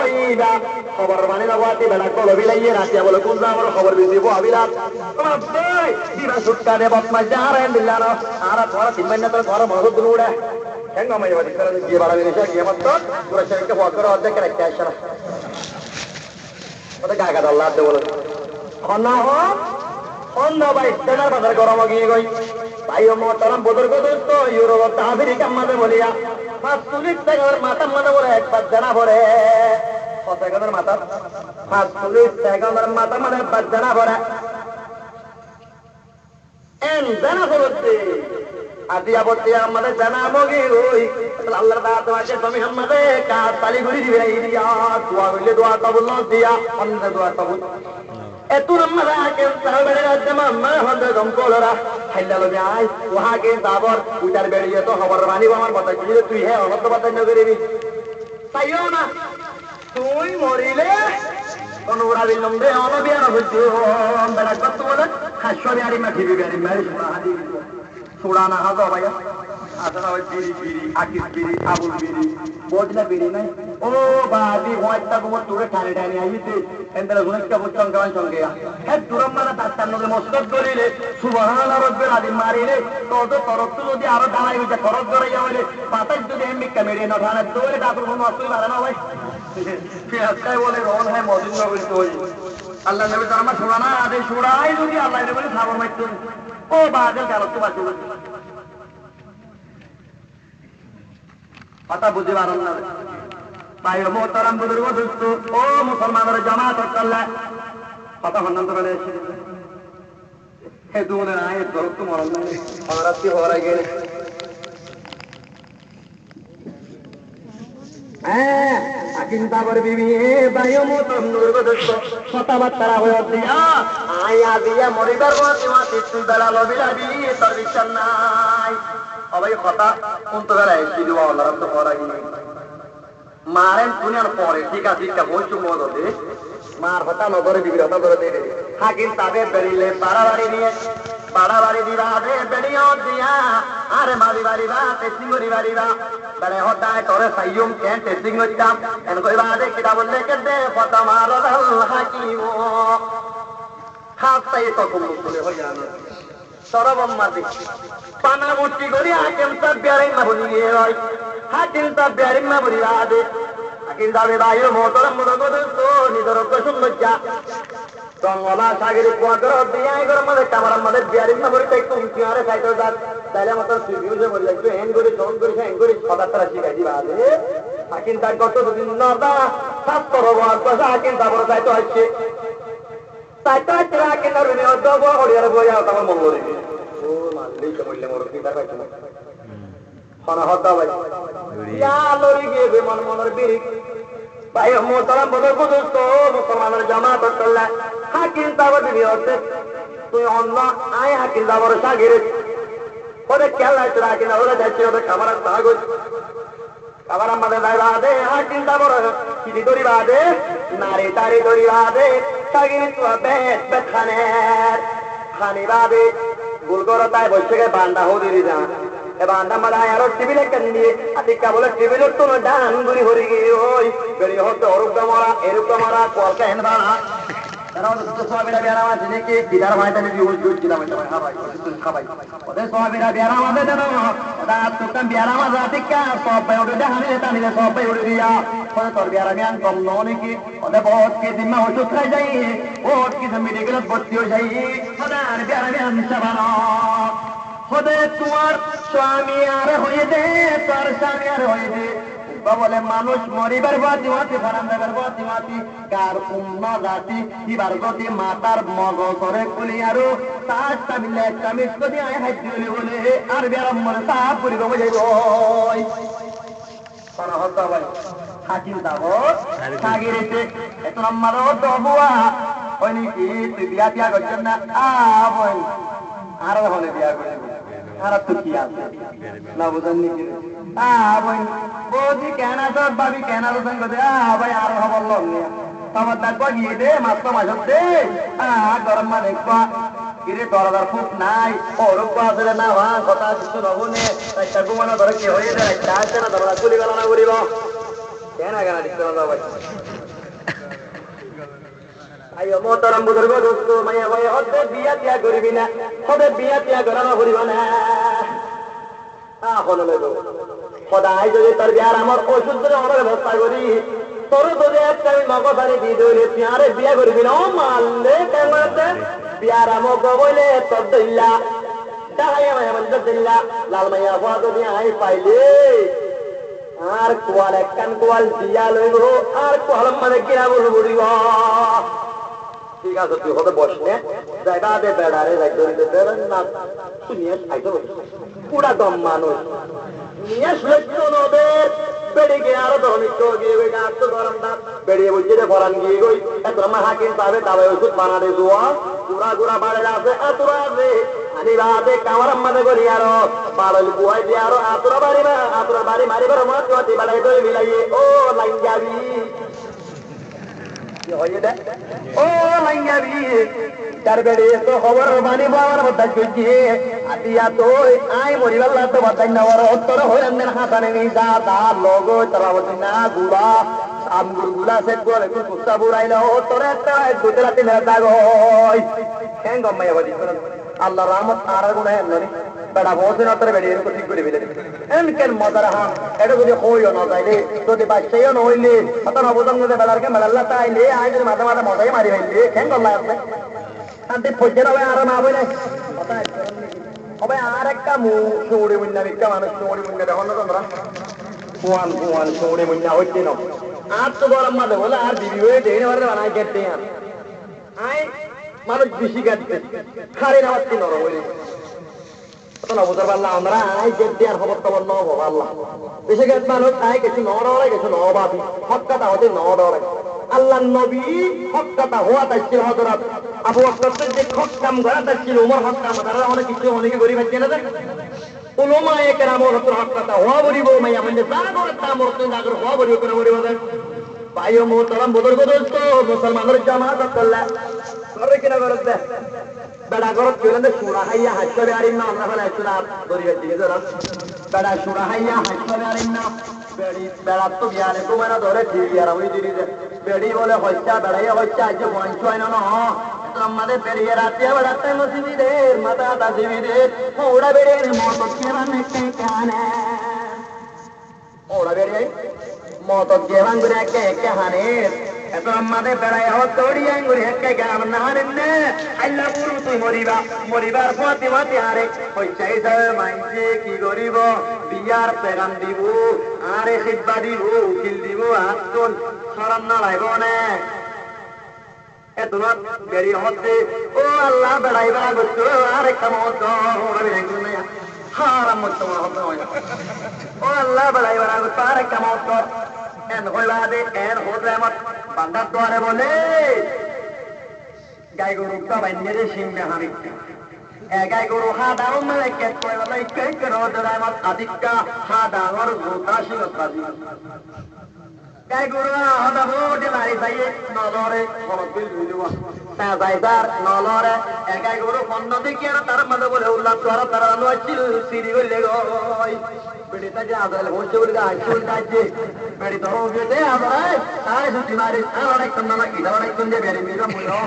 খবর মানে না বাতি বেড়া কল বিলাইয়ে রাতিয়া বলে কোন আমার খবর বেশি বো আবিলাত তোমার ভাই দিবা সুটকা দে বদমাস যা আর দিল্লা না আর তোরা তিনবার না তোর ঘর মহল দুড়ে ಹೆಂಗ ಅಮ್ಮ ಇವತ್ತು ಈ ಬಡ ವಿನಿಷ ಗೇಮತ್ತು ಸುರಕ್ಷಕ್ಕೆ ಹೋಗ್ತಾರೋ ಅದಕ್ಕೆ ರೆಕ್ಕೆ ಅಕ್ಷರ ಅದಕ್ಕೆ ಆಗದಲ್ಲ ಅಂತ বলুন ಹೊನ್ನ ಹೋ ಹೊನ್ನ ভাই তেনার বাজার গরম গিয়ে গই ভাই মোহতরম বুজুর্গ দোস্ত ইউরোপ আফ্রিকা মাঝে বলিয়া পাঁচ চল্লিশ টাকার মাথার মধ্যে বলে একবার জানা ভরে কত টাকার মাথা 45 টাকার মাথার মধ্যে একবার জানা ভরে এন জানা বলতে আদিয়া বলতে আমাদের জানা মগি ওই আল্লাহর দাওয়াত আছে তুমি আমাদের কাজ তালি ঘুরি দিবে দিয়া দোয়া হইলে দোয়া কবুল দিয়া অন্য দোয়া কবুল এত আমরা কেন সাহেবের জামা মা হন্দে দম কোলরা হাইলালো যাই ওহাকে যাবর উটার বেরিয়ে তো খবর বানি আমার কথা কি তুই হে অনত কথা নগরিবি তাইও না তুই মরিলে অনুরা দিলাম দে অনবিয়ার হইতো বেলা কত বলে খাসরি আরি মাটি বিগারি মারি সুরা হাদি সুরানা হাজা ভাইয়া আসলে ওই বিড়ি বিড়ি আকিস বিড়ি আবুল বিড়ি বোঝনা বিড়ি নাই ও বাদি হোয়াইটটা তোমার তোরে ঠানে ঠানে আইতে এন্দালা গুণটা বুঝতাম কেমন সঙ্গে হ্যাঁ তুরম মারা তার নদে মসজিদ করিলে সুবহানাল্লাহ রাব্বিল আলামিন মারিলে তো তরফ যদি আরো দাঁড়াই হইতে খরচ করে যাওয়ালে পাতায় যদি এমনি ক্যামেরে না ধানে তোরে দাদুর কোনো অসুবিধা মারে না ভাই ফিরাজকাই বলে রোল হয় মদিন নবীর তোই আল্লাহ নবী তো আমার সুরানা আদে সুরাই যদি আল্লাহ নবী খাবার মাইতো ও বাদে গালত তো বাঁচবে কথা বুঝতে পারেন না ভাই মোহতারাম বুজুর্গ দোস্ত ও মুসলমানের জামাত করলে কথা হন্নান্ত বলে হে দুনে আয় দরত মরণ নাই অনারাতি হওয়ার আগে হ্যাঁ চিন্তা করবি ভাই মোহতারাম বুজুর্গ দোস্ত কথাবার্তা হয়ে দিয়া আয়া দিয়া মরিবার মাতি তুই বেড়া লবিলাবি তোর বিচার নাই অবাই কথা কোনতো বেড়ায় কি দেওয়া অনারান্ত হওয়ার আগে মারেন দুনিয়ার পরে ঠিক আছে বলছু মদ হতে মার হতা নগরে দিবি হতা ধরে দেবে হাকিম তাবে বেরিলে বাড়াবাড়ি নিয়ে বাড়াবাড়ি দিবা দে বেরিয়েও দিয়া আরে মারি বাড়িবা টেস্টিং করি বাড়িবা বেড়ে হতায় তোরে সাইয়ুম কেন টেস্টিং করতাম এন কইবা দে কিতা বললে কে দে ফতা মার হাকিম হাত তাই তখন মুসলে হয়ে জানো সরবম্মাদি পানা মুটি করি হাকিম সব বেড়ে না বলিয়ে হয় হাকিম সব বেড়ে না বলি রাধে হাকিম যাবে বাইরে মোটর মতো তো নিজের সুন্দর জঙ্গলা সাগরে কুয়াগর বিয়াই গর মধ্যে কামার মধ্যে বিয়ারি না বলি একটু উঁচিয়ারে খাইতে যান তাহলে আমাদের সিভিউজে বলি একটু হ্যান্ড করে জন করে হ্যান্ড করে সদা তারা শিখাই দিবা আদে হাকিম তার কত দিন না দা সাতর ওয়ার কথা হাকিম তারপর যাইতে হচ্ছে তাইতো আছে হাকিম আর বিনে দব হরিয়ার বইয়া তোমার মঙ্গল রে ও মানলি কমলে মোর কি দেখা তুমি খানা হতা ভাই ইয়া লরি গিয়ে মন মনের বিরি ভাই মোহতারাম বুজুর্গ দোস্ত মুসলমানের জামাত করলে হাকিম তারপর বিনি হচ্ছে তুই অন্য আয় হাকিম তারপর সাগিরে ওদের খেয়াল আছে হাকিম ওরা যাচ্ছে ওদের খাবার সাগর খাবার আমাদের দায়বা দে হাকিম তারপর চিঠি ধরি বাদে নারী তারি ধরি বাদে সাগিরে তো বেশ বেখানের খানি বাদে গুলগরতায় বসে বান্ডা হদিরি যা এবার আন্ডা মারা আরো টিভিলে কেন্দ্রে আতিকা বলে টিভিলের তো ডান গুলি হরি গিয়ে ওই বেরিয়ে হচ্ছে অরুগ্য মরা কলকা হেন ভাড়া তারা সোয়াবিরা বেড়া আছে নাকি বিদার ভাইটা আমি ইউজ করছিলাম খাবাই ওদের সোয়াবিরা বেড়া আমাদের যেন ওটা তোকে বেড়া মাঝে আতিকা সব ভাই ওটা দেখানি এটা নিলে সব ভাই উঠে দিয়া ওদের তোর বেড়া বিয়ান কম নো নাকি ওদের বহুত কি জিম্মা ওষুধ খাই যাই বহুত কিছু মেডিকেলত ভর্তি হয়ে যাই ওদের বেড়া বিয়ান সাবানো হদে তোমার স্বামী আর হয়ে দে তোর স্বামী আর হয়ে দে বলে মানুষ মরিবার বাতি মাতি ফারান্দার বাতি মাতি কার উম্ম জাতি কিবার গতি মাতার মগজরে খুলি আরো তার সাবিলে একটা মিস করে আয় হাত দিলে বলে আর বেরাম মরে তা পুরি গো যাইব কোন হতা ভাই হাকিম দাও সাগিরেতে এত নাম্মারও দবুয়া ওই নাকি তুই বিয়া টিয়া করছেন না বই আরো হলে বিয়া করে আর তো কি আছে না বুঝেন নাকি বই বৌদি কেন আছো ভাবি কেন আছো সঙ্গে ভাই আরো খবর লোক নিয়ে তোমার দেখবা গিয়ে দে মাস তো মাস দে গরম মা দেখবা কিরে 10,000 ফুট নাই ওরকম আসলে না হা কথা কিছু নবনে একটা ঘুমানো ধরে কি হয়ে যায় একটা আছে না ধরা গুলি বেলা না করিব কেন কেন দিতে না ভাই আইও মোহতারাম বুজুর্গ দোস্ত মাইয়া ভাই হতে বিয়া তিয়া করিবি না হতে বিয়া তিয়া করানো করিব না হলো লেগো সদাই যদি তোর বিয়ার আমার ওষুধ ধরে আমার ব্যবস্থা করি তোর যদি একটা আমি মগজারি দিয়ে দইলে তুই আরে বিয়া করবি না ও মানলে কেমন বিয়ার আমক বইলে তোর দইলা ডাহাইয়া মাইয়া মন্দির দিল্লা লাল মাইয়া হওয়া যদি আই পাইলে আর কোয়াল একখান কোয়াল দিয়া লইব আর কোয়াল মানে কিনা বলবো ঠিক আছে তুই হতে বসলে যাইবা দে বেড়ারে যাই ধরিতে দেবেন না শুনিয়ে খাইতে পুরা দম মানুষ নিয়ে শুনেছিল নদের বেড়ে গিয়ে আরো ধর্মিক গিয়ে গই গাছ তো গরম দাঁত বেড়িয়ে বলছি রে ফরান গিয়ে গই এত মা হাকিম পাবে তবে ওষুধ বানাতে দোয়া গুড়া গুড়া বাড়ে আছে এতরা আছে আনি বাদে কামার মাঝে করি আরো বাড়ল বুয়াই দিয়ে আরো আতুরা বাড়িবা আতুরা বাড়ি মারিবার মত গতি বাড়াই ধরে মিলাইয়ে ও লাইন যাবি ও লাইঙ্গাবি তার বেড়ে তো খবর মানি বাবার মধ্যে গিয়ে আতিয়া তো আই মরিবাল্লা তো বাতাই না ওর উত্তর হইলেন না হাতানে নি দা দা লগো তলাবতি না গুড়া আমগুর গুলা সে করে কুস্তা বুড়াইলো তোর একটা দুতলা তিন দাগই কেন গম্মাই বাজি আল্লাহ রহমত আর গুণা এমনি বেড়া বসে নতরে বেড়ে এরকম ঠিক করে দিলেন এমন মজার হাম এটা যদি হইও না যাইলে যদি বাচ্চাইও না হইলে অত নবদন যদি বেড়ারকে মেলাল্লা তাইলে আই যদি মাথা মাথা মজাই মারি হইলে কেন গল্লা আছে শান্তি পর্যে হবে আর না বই নাই হবে আর একটা চৌড়ি মুন্না বিজ্ঞা মানুষ চৌড়ি মুন্না দেখো না তোমরা কুয়ান কুয়ান চৌড়ি মুন্না হইতে না আর তো গরম মাঝে বলে আর দিবি হয়ে দেয় না বানাই কেটে আই মানুষ বেশি কাটতে খারে না পাচ্ছি নরম হইলে বুঝতে পারলাম আমরা আই কেটে আর খবর খবর ন আল্লাহ বেশি কাট মানুষ আই কিছু ন ডরে কিছু ন ভাবি হক কথা হতে ন ডরে আল্লাহ নবী হক কথা হওয়া তাইছিল হযরত আবু বকর সিদ্দিক হক কাম করা তাইছিল ওমর হক কাম করা অনেক কিছু অনেকে গরিব আছে না উলামায়ে কেরাম হক কথা হওয়া বলিব মাইয়া মানে জাগর তামর তো জাগর হওয়া বলিব করে বলিব ভাইও মোহতারাম বুজুর্গ দোস্ত মুসলমানের জামাত আল্লাহ করে কিনা করতে বেড়া গরত কইলে সুরা হাইয়া হাসবে আরিন না আমরা ফেলা সুরা দরিয়া দিকে ধরা বেড়া সুরা হাইয়া হাসবে আরিন না বেড়ি বেড়া তো বিয়ালে তোমারা ধরে ঠিক আর ওই দিদি বেড়ি বলে হইছা বেড়াইয়া হইছা আজ পঞ্চ হয় না আমাদের বেরিয়ে রাতে বেড়াতে মসজিদের মাথা দাসিবিদের ওরা বেড়ে মত কেরানে কানে ওরা বেড়ে মত কেরান করে কে কে হানের এত আমাদের বেড়াই হওয়া তড়িয়ে করে কে গান না হারেন না আল্লাহ পুরো তুই মরিবা মরিবার পথে মাতে হারে হইছাই যায় মাইছে কি করিব বিয়ার পেগান দিব আরে খিদবা দিব উকিল দিব হাতন সরান না লাইব না এত বেরি হচ্ছে ও আল্লাহ বেড়াই বেড়া করছো আরে কামত হারাম মত ও আল্লাহ বেড়াই বেড়া করছো আরে কামত এন হইবা দে এন হতে আমার বান্দার দ্বারে বলে গাই গরু বান্যের সিংহে হামি গাই গরু হা দাও মেলে কে কয় বলে কে কে রোদরা আমার আদিকা হা দাওর গোটা সিংহ সাজি গাই গরু হদা বডে মারি যাইয়ে নলরে হরবিল হইলুয়া তা যাইবার নলরে গাই গরু বন্ধ দেখি আর তার মধ্যে বলে উল্লাহ তোরা তারা নছিল সিরি হইলে গই বেড়িটা যে আদল হচ্ছে বলে আইছুল কাজে বেড়ি তো গেতে আবার তাই সুতি মারি আর এক কন্না কি দাও এক কন্না বেড়ি মিরা মুলো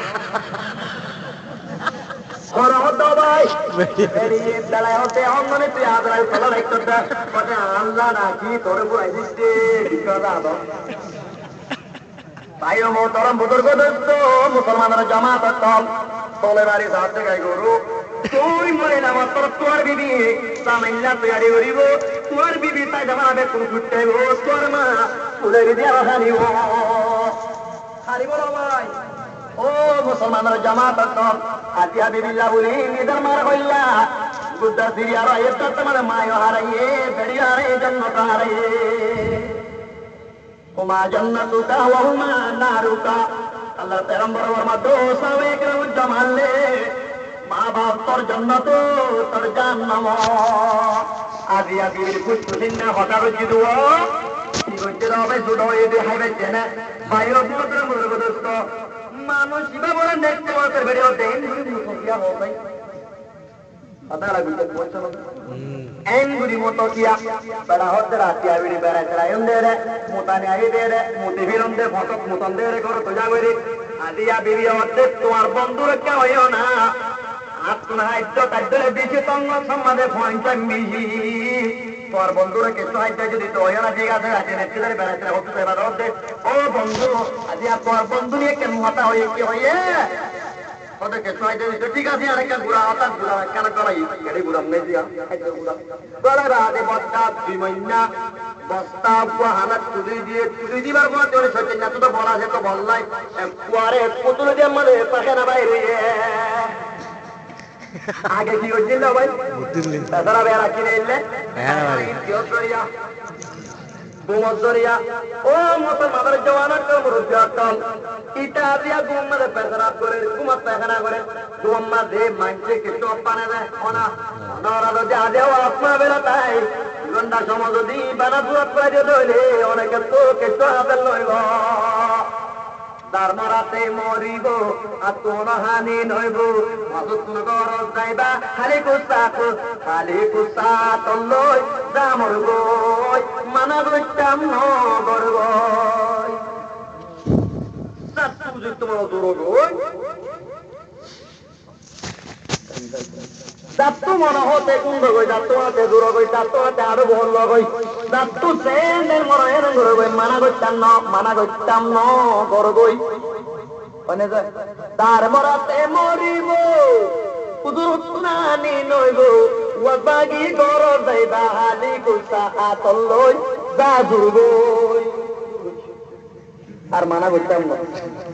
ওরা হতো ভাই বেড়ি দালাই হতে অন্যনে তুই আদরাই কলার এক কন্না মানে আল্লাহ নাকি তোর বুঝাই দিতে কথা আদর ভাইও মোহতারাম বুজুর্গ দোস্ত মুসলমানের জামাত দল তোলে বাড়ি সাথে গাই গরু তুই মরে না তোর তোর বিবি সামাইল্লা তৈরি করিব তোর বিবি তাই জামাবে কোন ঘুরতে তোর মা ফুলের দিয়া হারিব হারিব ভাই ও মুসলমানের জামাত দল আতিয়া বিবিল্লা বলি নিদার মার হইলা বুদ্ধা সিরি আর এটা তোমার মায় হারাইয়ে বেড়ি হারাই জন্নত হারাইয়ে হুমা জান্নাতুকা ওয়া হুমা নারুকা আল্লাহ পেগম্বর ওয়া দোসাবে কেউ জামালে মা বাপ তোর জান্নাত তোর জাহান্নাম আজি আজি কুতুদিন না হটা রজি দুয়া কি হচ্ছে হবে জুড়ো এই দেখাইবে না বাইরে পুত্র মুরগ দোস্ত মানুষ ইবা বলে দেখতে বছর ভিডিও দেন কি হবে আদালা বিতে পৌঁছানো এঙ্গুরি মতো কিয়া বড় হতে রাতিয়া বিড়ি বেড়া চড়ায়ন দে রে মোতানে আই দে রে মোতে ভিরন দে ফটক মোতন দে রে করো তো যাগরি আজিয়া বিবি হচ্ছে তোমার বন্ধুর কেউ না আত্মহাইদ্য তার বেশি তঙ্গ সম্মাদে পঞ্চাশ মিহি তোর বন্ধুরা কিছু হাইতে যদি তো হয় না ঠিক আছে রাতে নেত্রীদের বেড়াতে হতে এবার হচ্ছে ও বন্ধু আজিয়া তোর বন্ধু নিয়ে কেন মাথা হয়ে কি হয়ে ওদের কিছু হাইতে দিচ্ছে ঠিক আছে আর একটা ঘুরা হঠাৎ ঘুরা কেন করাই গাড়ি ঘুরাম নেই দিয়া ঘুরা রাতে বস্তা 2 মহিনা বস্তা হানা তুলি দিবার পর তোর সত্যি না তো বলা আছে তো বললাই কুয়ারে পুতুল দিয়ে মানে পাখে না বাইরে আগে কি করছিল ভাই তাছাড়া বেড়া কিনে এলে ও মুসলমানের জওয়ানের মুরব্বী অটল ইটা দিয়া গুম্মাদে পেশাব করে কুমার পায়খানা করে গুম্মা দে মানছে কিছু পানে দেয় ওনা ওনারা যদি আদেও আপনা বেলা তাই গন্ডা সমাজ যদি বানা দূরত করে দিয়ে ধরলে অনেকে তো কিছু হাতে লইব ধর্মরাতে মরিব আত্মহানি নইব মধুত্ন গর যাইবা খালি কুসা তল্লই জামর গই মানা গইতাম নগর গই সাতু যে তোমার দূর গই সাতু মনে হতে কুন্দ গই সাতু হাতে দূর গই সাতু হাতে আরো বহল গই সাতু সেনের মনে এরম গর গই মানা গইতাম নগর গই তার মরাতে মরিব কুদুরুত্নানি নইব ওয়াবাগি গর যাইবা হালি কুসা আতলই জাদুর গই আর মানা করতাম না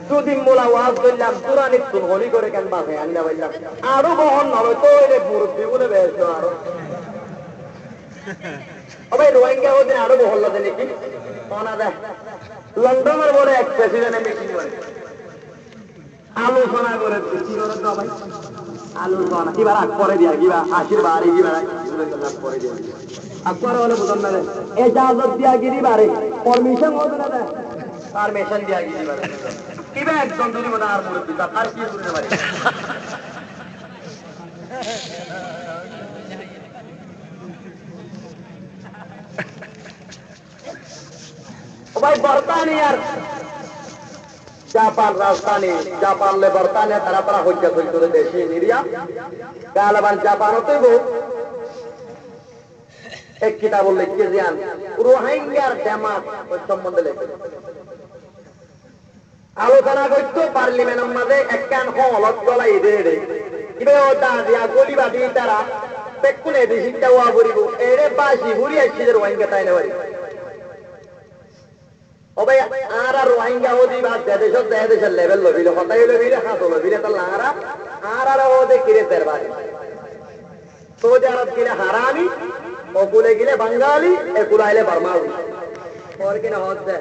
দুদিন মোলা ওয়াজ করলাম পুরানি তুন হলি করে কেন বাসে আনলা বললাম আরো বহন নবে তো এলে মুরব্বী বলে বেশ আরো ভাই রোহিঙ্গা ওদিন আরো বহল দেন কি না দেখ লন্ডনের বলে এক প্রেসিডেন্ট মিটিং করে আলোচনা করে আলোচনা কিবার আগ পরে দিয়া কিবা আশীর্বাদ কিবার পরে দিয়া আগ পরে হলে বুঝন না এজাজত দিয়া গিরি বারে পারমিশন হবে না পারমিশন দিয়া গিরি বারে কিবা একজন যদি মনে আর মুরব্বী আর কি শুনতে পারি ও ভাই বর্তানিয়ার জাপান রাজধানী জাপানলে বর্তানে তারা তারা হত্যা করে দেশে নিরিয়া গালাবান জাপান হতে এক কিতাব লিখে যান রোহিঙ্গার জামাত সম্বন্ধে লেখে আলোচনা করতো পার্লিমেন্টের মাঝে একখান হলত গলা এদের কিবে ওটা দিয়া গলি বাদি তারা পেকুনে শিক্ষা হওয়া করিব এরে বাসি ঘুরি আসছি রোহিঙ্গা তাই নেওয়ারি ভাই আর রোহিঙ্গা ওদি বা দেশের লেভেল লবিলে হতাই লবিলে হাতো লবিলে তাহলে আর ওদের কিরে তেরবারি সৌদি আরব গিলে হারামি ওকুলে গিলে বাঙালি একুলে আইলে বার্মাউলি ওর কিনা হচ্ছে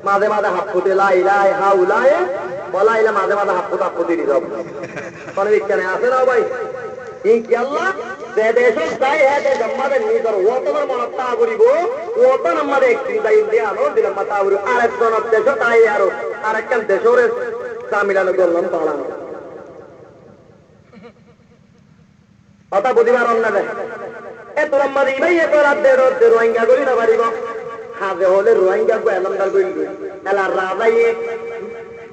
মাঝে মাঝে হাত ফুটে লাই হা উলায় বলাইলে মাঝে মাঝে হাত ফুটি দিতে হবে কোনো বিজ্ঞানে আছে না ভাই ইনশাআল্লাহ যে দেশে যাই হ্যাঁ দেশ আমাদের নিজের ওতনের মনতা করিব ওতন আমাদের একটি দাই ইন্ডিয়ানো দিলাম মাতা করি আরেকজন দেশ তাই আরো আরেকখান দেশের সামিলানো করলাম পালানো অতা বুঝিবার অন্যদের এত আমাদের ভাই এত রাজ্যের রোহিঙ্গা করি না পারিব হাজে হলে রোহিঙ্গা এলামদার করি এলার রাজাই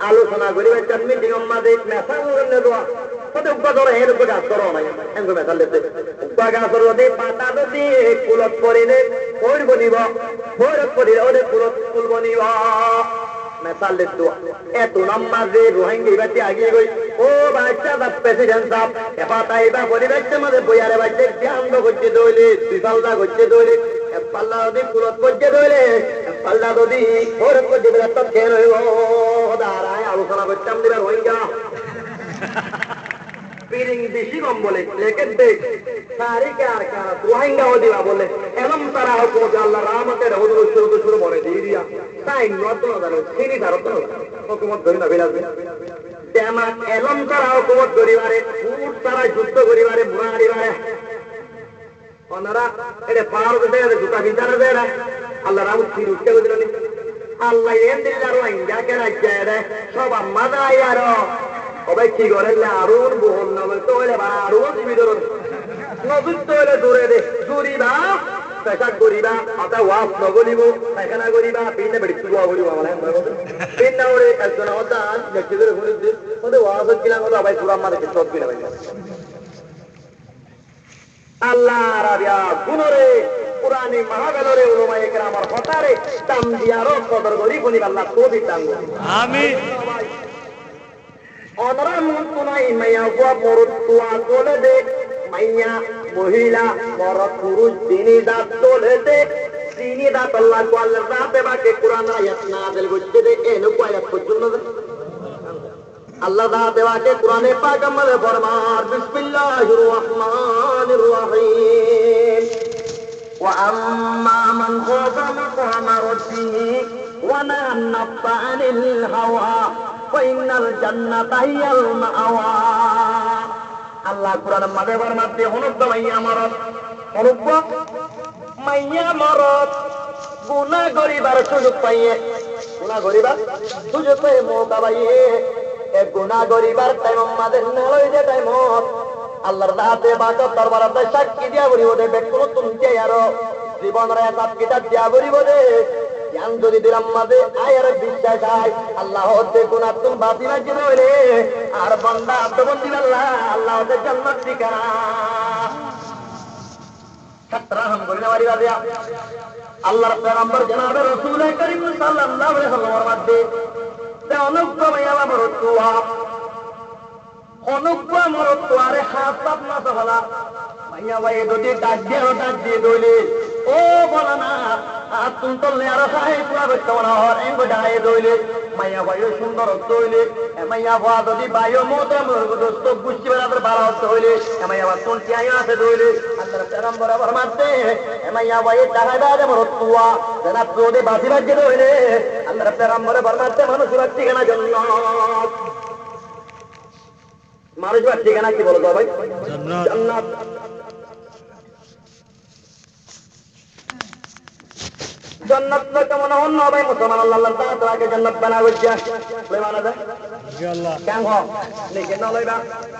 আলোচনা করি মিটিং আমাদের মেসা করে দেওয়া উপর এর উপর গাছ করো নাই এমন মেসাল দিতে গাছর পাতা যদি কুলত পরিলে পড়ব নিব ভৈরব পরিলে ওদের কুলত তুলব নিব মেসাল দিত এত নামাজে রোহিঙ্গা বাচ্চা আগিয়ে গই ও বাচ্চা দা প্রেসিডেন্ট সাহেব এপাতাই বা পরিবেশের মধ্যে বইয়ারে বাচ্চা ধ্যান করতে দইলে বিফলতা করতে দইলে পাল্লা যদি কুলত করতে দইলে পাল্লা যদি ভৈরব করতে দিলে তো খেয়ে রইব দাঁড়ায় আলোচনা করতাম দিলে রোহিঙ্গা পিরিং বেশি কম বলে লেখেন দেখ তারিখে আর কারা রোহিঙ্গা দিবা বলে এমন তারা হুকুমত আল্লাহ রহমতের হুজুর শুরু মনে দিয়ে দিয়া তাই নত জানো চিনি তারত হুকুমত ধরি না বেরাবে তেমা এলম তারা হুকুমত ধরিবারে উট তারা যুদ্ধ করিবারে বুড়া হারিবারে ওনারা এটা পাওয়ার দেয় জুতা বিচার দেয় আল্লাহ রহমত ফির উঠতে বুঝলেন আল্লাহ এম দিল্লা রোহিঙ্গা কে রাজ্যে সব আমাদা আর সবাই কি করে আরুন বহন নবে তো হলে আরো জীবিত নজর তো হলে দূরে দে চুরি বা পেশাক করিবা অথবা ওয়াজ নগরিব পায়খানা করিবা পিনে বেড়ি তুয়া করিব আমার পিন না ওরে একজন হতা দেখতে করে ঘুরিতে ওদের ওয়াজ কিলা কথা ভাই পুরা আমাদের সব কিনা ভাই আল্লাহ রাবিয়া গুণরে পুরানি মহাগালরে উলমায়ে কেরামার হতারে দাম দিয়ারো কদর করি বলি আল্লাহ তোদের দাম আমিন অনরাম তুনাই মাইয়া গোয়া মরুত তুয়া তোলে দে মাইয়া মহিলা বড় পুরুষ তিনি দাঁত তোলে দে তিনি দাঁত আল্লাহ কো আল্লাহ রাতে বাকে কুরআন আয়াত নাযিল করতে দে এনো কো আয়াত পর্যন্ত আল্লাহ রাতে বাকে কুরআনে পাক আমলে ফরমান বিসমিল্লাহির রহমানির রহিম ওয়া আম্মা মান খাফা মাকামা রাব্বিহি ওয়া নাহা আন-নাফসা আনিল হাওয়া ফাইনাল জান্নাতা হিয়াল মাআওয়া আল্লাহ কুরআনের মাঝে ফরমাতে হনুক মাইয়া মরদ হনুক মাইয়া মরদ গুনাহ করিবার সুযোগ পাইয়ে গুনাহ করিবার সুযোগ পাইয়ে মওকা পাইয়ে এ গুনাহ করিবার টাইম আমাদের নলই যে টাইম আল্লাহর রাতে বাগত দরবারে সাক্ষী দিয়া বলিব দে বেকুল তুমি আর জীবনের হিসাব কিতাব দিয়া বলিব দে জ্ঞান যদি দিলাম মাঝে আয়ার বিশ্বাস আয় আল্লাহ হতে গুনাহ তুমি বাতি মাঝে রইলে আর বান্দা আত্মবন্দি আল্লাহ আল্লাহ হতে জান্নাত ঠিকানা সতরাহম করিনা বাড়ি বাদিয়া আল্লাহর পয়গম্বর জনাবে রাসূল করিম সাল্লাল্লাহু আলাইহি ওয়াসাল্লামের মধ্যে তে অনুক্রমে আমার তুয়া অনুক্রম তুয়ারে হাসাব না সলা মাইয়া ভাই যদি ডাক দিয়ে দইলে ও বলা না আর তুমি তো আর খাই পুরা ব্যক্ত না হর এঙ্গ ডায়ে দইলে মাইয়া ভাই সুন্দর দইলে মাইয়া ভা যদি বায়ু মোতে মুরগ দোস্ত গুষ্টি বেড়াদের বাড়া হইলে মাইয়া ভা কোন কি আয়া আছে দইলে আল্লাহর পেগম্বর ফরমাতে মাইয়া ভাই ডাহাই দাদে মর তুয়া জানা তোদে বাসি বাজে দইলে আল্লাহর পেগম্বর ফরমাতে মানুষ বাচ্চি কেনা জান্নাত মানুষ বাচ্চি কেনা কি বলো তো ভাই জান্নাত जन्नत में कमन हो ना भाई मुसलमान अल्लाह ताला के जन्नत बना हुआ ले माना था इंशाअल्लाह क्या हो लेकिन ना लेगा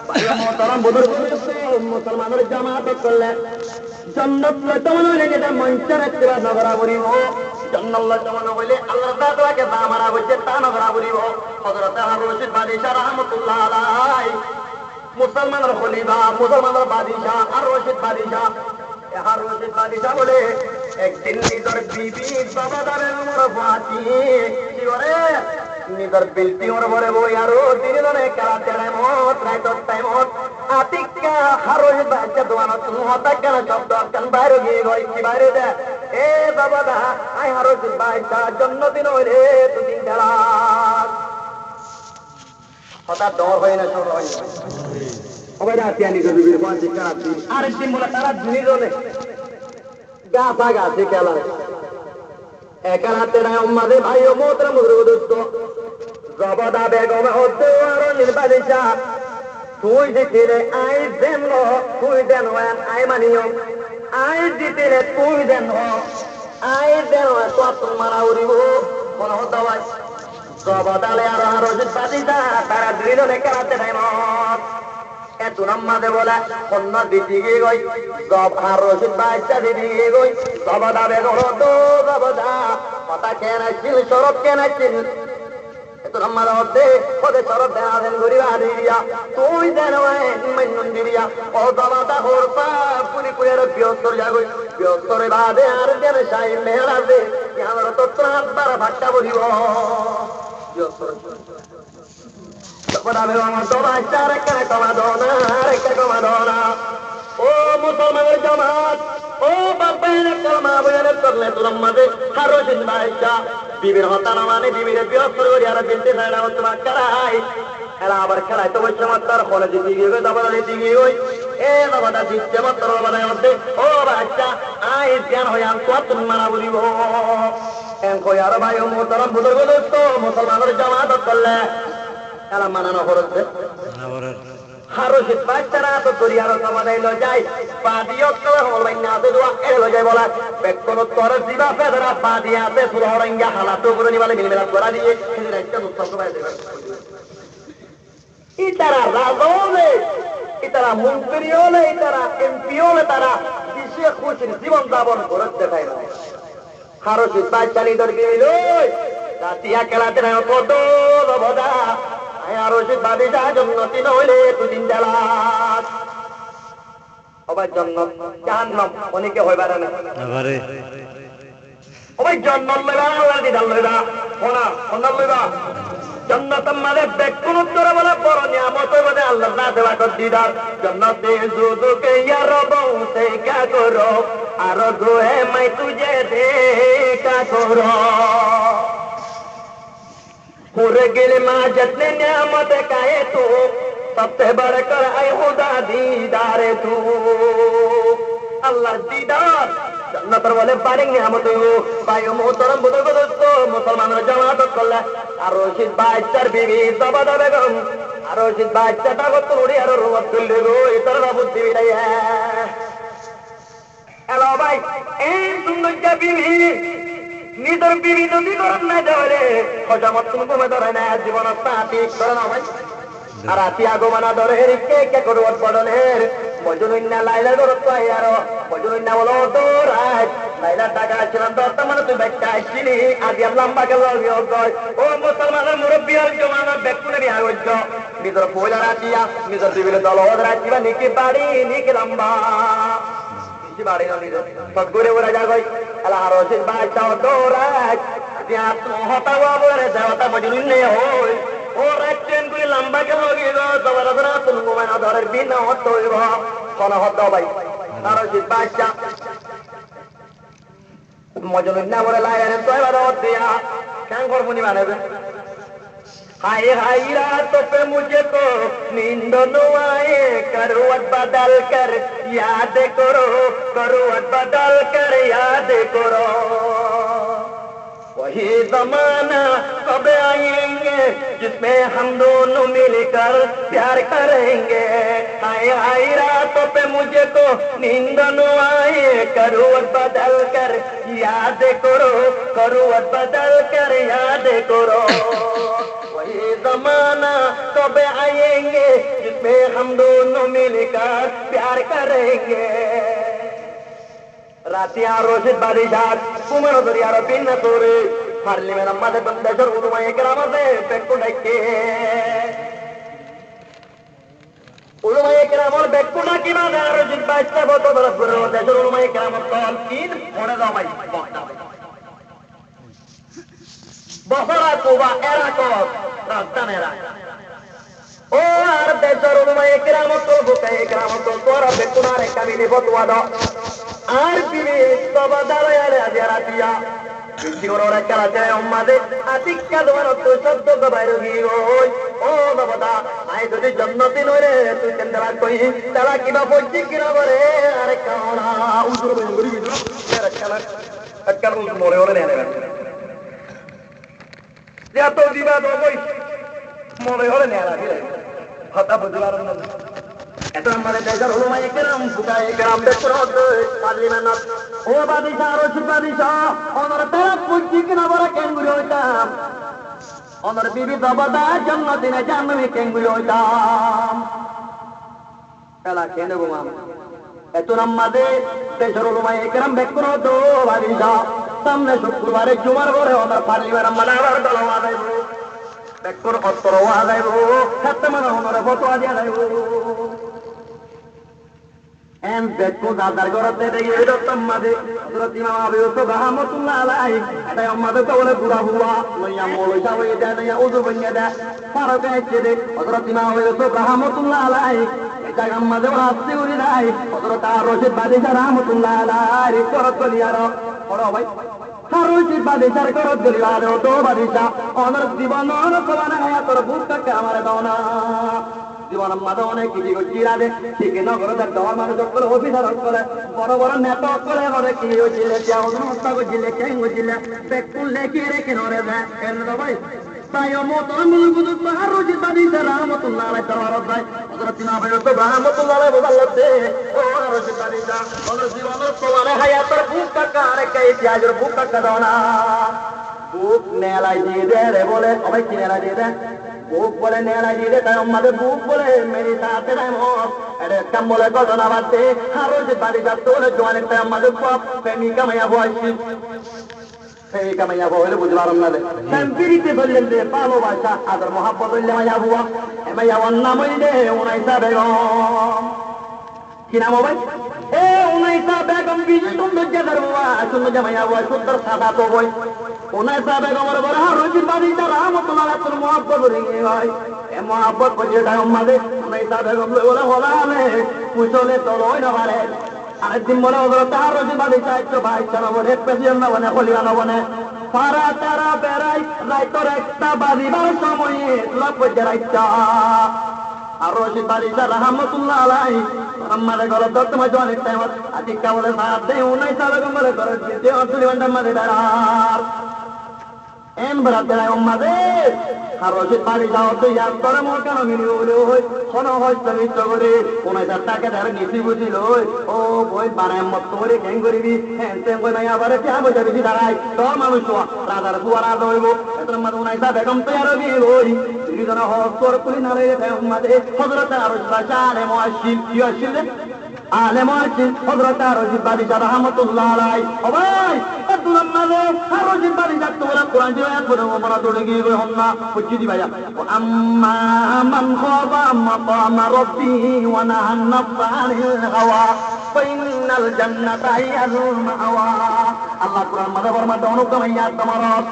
भाई मोहतरम बुजुर्ग मुसलमानों जमात कर ले जन्नत में कमन होने के मंचर इत्तिबा न बराबरी हो जन्नत में कमन होले अल्लाह ताला के दामरा बच्चे ता न बराबरी हो हजरत हारून रशीद बादशाह रहमतुल्लाह अलैहि मुसलमान खलीफा मुसलमान बादशाह हारून रशीद बादशाह हारून रशीद बादशाह बोले একদিন নিজের বিবি বাবাদারের উমর ফাতি কি করে নিজের বিলতি ওর বলে বই আর দিনে কারাতে মত রাইত টাইমত আতিকা হারোজ বাচ্চা দোয়ানো তুমি হতা কেন শব্দ কান বাইরে গিয়ে গই কি বাইরে দে এ বাবাদা আই হারোজ বাচ্চা জন্মদিন হইরে তুমি খেলা হঠাৎ ডর হয় না ছোট হয় সবাই রাতে নিজের বিবির ফাতি কারাতে আর একদিন বলে তারা দুইজনে গাছা গাছে খেলা একা হাতে নাই আমাদের ভাই ও মোহতরম বুজুর্গ দোস্ত জবদা বেগম হতে আর নির্বাদিশা তুই দিতে আই দেন তুই দেন আই মানিও আই দিতে তুই দেন আই দেন কত মারা উড়িব কোন হতো ভাই জবদালে আর রজিত বাদিশা তারা দুইজনে একা হাতে নাই মত এত নাম্মাদে বলা অন্য দিদিকে গই জব আর রশিদ বাচ্চা দিদিকে গই জবদা বেগম তো জবদা কথা কেন ছিল সরব কেন ছিল এত নাম্মাদে হতে ওদের সরব দেন গরিবা দিদিয়া তুই দেন মাইনুন দিদিয়া ও জবদা হরপা পুরি পুরের বিয়স্তর যাগই বিয়স্তরে বাদে আর দেন সাই মেহরা দে আমার তো ত্রাণ দ্বারা ভাট্টা বলিব বিয়স্তর ও মুসলমানের জামাত ও বাপের কালমা বয়ানের করলে তোর মাঝে কারো দিন বাইশা বিবির হতানা মানে বিবির বিরক্ত করি আর বিনতে ছাড়া তোমার কারাই এরা আবার খেলায় তো বলছে মাত্র ফলে দিতে গিয়ে দাবাদা দিতে গিয়ে ওই এ দাবাদা দিচ্ছে মাত্র বানায় মধ্যে ও বাচ্চা আই জ্ঞান হয়ে আন তুমি মারা বলিব আর ভাই ও মোহতরম বুজুর্গ দোস্ত মুসলমানের জামাত করলে এরা মানানো হচ্ছে হারুশিদ বাচ্চারা তো দরিয়ার সমাধান যায় বাদিও হলবাইনাতে দোয়া এলো যায় বলা বেকন তোর দিবা ফেদরা বাদিয়াতে সুরহরঙ্গা হালাতো করে নিবালে মিলমেলা করা দিয়ে একটা উৎসব করে দেবে ইতারা রাজলে ইতারা মন্ত্রী হলে ইতারা এমপি হলে তারা হাসিয়ে খুশির জীবন যাপন করে দেখাই না খারসি বাচ্চানি ধরবি রাতিয়া খেলাতে না কত বদা আরো বাদে যা জন্নতি নইলে দুদিন জেলা সবাই জন্নত জাহান্নাম অনেকে হইবা না সবাই জন্নত লইবা আল্লাহ দিদার লইবা কোনা কোনা লইবা জন্নত মানে ব্যক্তি উত্তরে বলে বড় নিয়ামত বলে আল্লাহ না দেওয়া দিদার জন্নতে যুদুকে ইয়ার বউ সে কা করো আর গোয়ে মাই তুঝে দেখা করো पूरे गिल माँ जितने नियामत काए तू सबसे बढ़कर आए खुदा दीदार तू अल्लाह दीदार जन्नतर वाले बारे नियामत भाइयों मोहतरम बुजुर्ग दोस्तों मुसलमानों जमात करले আর রশিদ বাচ্চার বিবি জবাদা বেগম আর রশিদ বাচ্চাটা কত উড়ি আর রুমত তুললে গো ইতর বুদ্ধি বিলাই হ্যালো ভাই এই সুন্দর বিবি নিজের বিবি যদি করেন না দেওয়ারে হজামত তুমি কমে ধরে না জীবন সাথী করে না ভাই আর আতি আগমনা ধরে কে কে করবত পড়নের মজনুন্না লাইলা ধরত আর মজনুন্না বলো দৌড়ায় লাইলা টাকা ছিলাম দশটা মানে তুই ব্যাগটা আসছিলি আজ লম্বা গেল ও মুসলমানের মুরব্বী আর জমানার ব্যক্তিনে বিহার হইছ নিজের পয়লা রাখিয়া নিজের বিবির দল রাখিবা নিকি বাড়ি নিকি লম্বা বাড়ি না নিজের সব ঘুরে ঘুরে যা গই আল্লাহ রশিদ বাচ্চা দৌড়ায় হতাওয়া বলে দেওয়াটা মজনুন্নে হই ও রাখছেন তুই লম্বা কে লগে জবরদরা তুমি ঘুমায় না ধরের বিনা হত হইব কোন হত ভাই রশিদ বাচ্চা মজনুন্না বলে লাইনে তো এবার দিয়া কেন করবো নি মানে हाय हाय रातों पे मुझे तो नींद न आए करवट बदल कर याद करो करवट बदल कर याद करो वही जमाना कब आएंगे जिसमें हम दोनों मिलकर प्यार करेंगे हाय हाय रातों पे मुझे तो नींद न आए करवट बदल कर याद करो करवट बदल कर याद करो वही जमाना कब आएंगे जिसमें हम दोनों मिलकर प्यार करेंगे रातिया रोशिद बारिशात कुमार दरिया पिन तोरे फारली में नम्मा से बंदेशर उलुमाए कराम से बेक्कु डके उलुमाए कराम और बेक्कु डकी माने रोशिद बारिशात बहुत बड़ा बंदेशर उलुमाए कराम तो तीन होने दो भाई বহরা কোবা এরা কস রাজধানেরা ও আর দেশের উলমায়ে কিরামত বুকায়ে কিরামত তোরা বেকুনারে কামিনি ফতোয়া দাও আর বিবি সবাদারে আজিরা দিয়া কি ওরা কালাতে উম্মাদে আতিক্কা দোয়ার তো শব্দ বাইরে গিয়ে ওই ও বাবা আই যদি জান্নাতি নরে তুই কেন্দ্রা কই তারা কিবা বলছি কিনা বলে আরে কাওনা উজুর বঙ্গরি গিয়ে এরা কালা আক্কাল উজুর মরে ওরে নেনে এত দিবা দই মনে হলে নেলা দিলে হতা বুঝবার না এত আমাদের দেশের উলমায়ে কেরাম ফুকায়ে কেরাম বেশরত পার্লামেন্ট ও বাদিশা রশিদ বাদিশা ওনার তারা পুঁজি কিনা বড় কেঙ্গুরি হইতাম ওনার বিবি দবদা জান্নাতিনে জান্নামে কেঙ্গুরি হইতাম এলা কেন গুমাম এত আমাদের দেশের উলমায়ে কেরাম বেশরত বাদিশা সামনে শুক্রবারে জুমার ঘরে ওনার পার্লামেন্ট মানাবার দল আদাইব বেকর অত্তর আদাইব খাতে মানে ওনারে ফতোয়া দিয়া যাইব এম বেকু দাদার ঘরতে দেখি এই রতম মাঝে হযরত ইমাম আবু ইউসুফ রাহমাতুল্লাহ আলাইহি এটা আমাদের তো বলে বুড়া বুয়া লইয়া মৌলুয়া হয়ে যায় না উযু বনিয়া দেয় ফারক আছে দে হযরত ইমাম আবু ইউসুফ রাহমাতুল্লাহ আলাইহি এটা আমাদের হাসতে উড়ি নাই হযরত রশিদ বাদিশা রাহমাতুল্লাহ আলাইহি করত লিয়ার বড় ভাই রশিদ বাদিশার করত লিয়ার তো বাদিশা ওনার জীবন অনকবানা তোর বুকটাকে আমার দাও না জীবন মাঝে অনেক কিছু জিরা দে ঠিক নগরের দর মানুষ করে অফিসার করে বড় বড় নেতা করে করে কি হয়েছিল হত্যা করছিলে কেন হয়েছিল বেকুল লেখি রেখে নরে দেয় ভাই তাই মোহতরম বুজুর্গ রশিদ বাদিশা রাহমাতুল্লাহ আলাইহি দরবারত যায় হযরত ইমাম আবু ইউসুফ রাহমাতুল্লাহ আলাইহি বলতে ও রশিদ বাদিশা ওনার জীবনের তোমার হায়াতের বুক কাকা আরে কে পেঁয়াজের বুক কাকা দাও না বুক নেলাই দিয়ে দে রে বলে সবাই কি নেলাই দিয়ে দে বুক বলে নেড়া দিয়ে তাই আমাদের বুক বলে মেরি সাথে মত এটা কাম বলে ঘটনা বাদে আর ওই যে বাড়ি যাচ্ছে বলে জোয়ানের টাইম আমাদের প্রেমিকা মাইয়া বয়সী সেই কামাইয়া বলে বুঝতে পারলাম না পিড়িতে ধরলেন যে ভালোবাসা আদর মহাব্বত হইলে মাইয়া বুয়া মাইয়া নাম হইলে উনাইসা বেগম কি নাম ভাই এ উনাইসা বেগম বিশেষ সৌন্দর্যের বুয়া সৌন্দর্য মাইয়া বুয়া সুন্দর সাদা তো বই উনাইসা বেগমের বড় রোজির বাড়ি রহমতুল্লাহ তোর মহাব্বত রেঙে হয় এ মহাব্বত বুঝে টাইম আমাদের উনাইসা বেগম বলে হলালে কুশলে তোর ওই না পারে আরেকদিন বলে ওদের তার রোজির বাড়ি চাইছো ভাই চালা বলে প্রেসিডেন্ট না বনে হলিয়া না বনে সারা তারা বেড়াই রাইতর একটা বাজিবার সময়ে লক্ষ্য রাইতা আর রশিদ বাড়িটা রহমতুল্লাহ আলাই আমারে ঘরে দত্ত মাঝে অনেক টাইম আজ কাবলে সাত দেয় উনাইসা বেগমের ঘরে দিতে অসুলি ঘন্টার মাঝে বেড়ার এন বেড়াত বেড়ায় আমাদের আর রশিদ বাড়ি যাও তো ইয়ার করে মোর কেন মিলি বলে ওই কোনো হয়তো নিশ্চ করে উনাইসার টাকা তার নিচি বুঝিল ও বই বানায় মত করে কেন করিবি হ্যাঁ তেম কই নাই আবার কেন বসে বেশি দাঁড়াই তোর মানুষ রাজার বুয়া রাজা হইব এত মধ্যে উনাইসা বেগম তো আর বিয়ে হই দুইজন হস্তর কুলি নালে আমাদের হজরত আর বাজারে মুআশিল কি আসিল আলে মুআশিল হযরত রশিদ বাড়ি রহমাতুল্লাহ আলাই ও ভাই আব্দুল মালে রশিদ বাড়ি যাত বলা কোরআন দিয়ে আয়াত পড়ে আমরা দৌড়ে গিয়ে কই হন্না বুঝি দি ভাইয়া আম্মা মান খাবা মাকাম রাব্বিহি ওয়া নাহান নাফসা আনিল হাওয়া ফাইনাল জান্নাতা হিয়াল মাওয়া আল্লাহ কোরআন মাঝে ফরমাতে অনুক্রম ইয়াত তোমার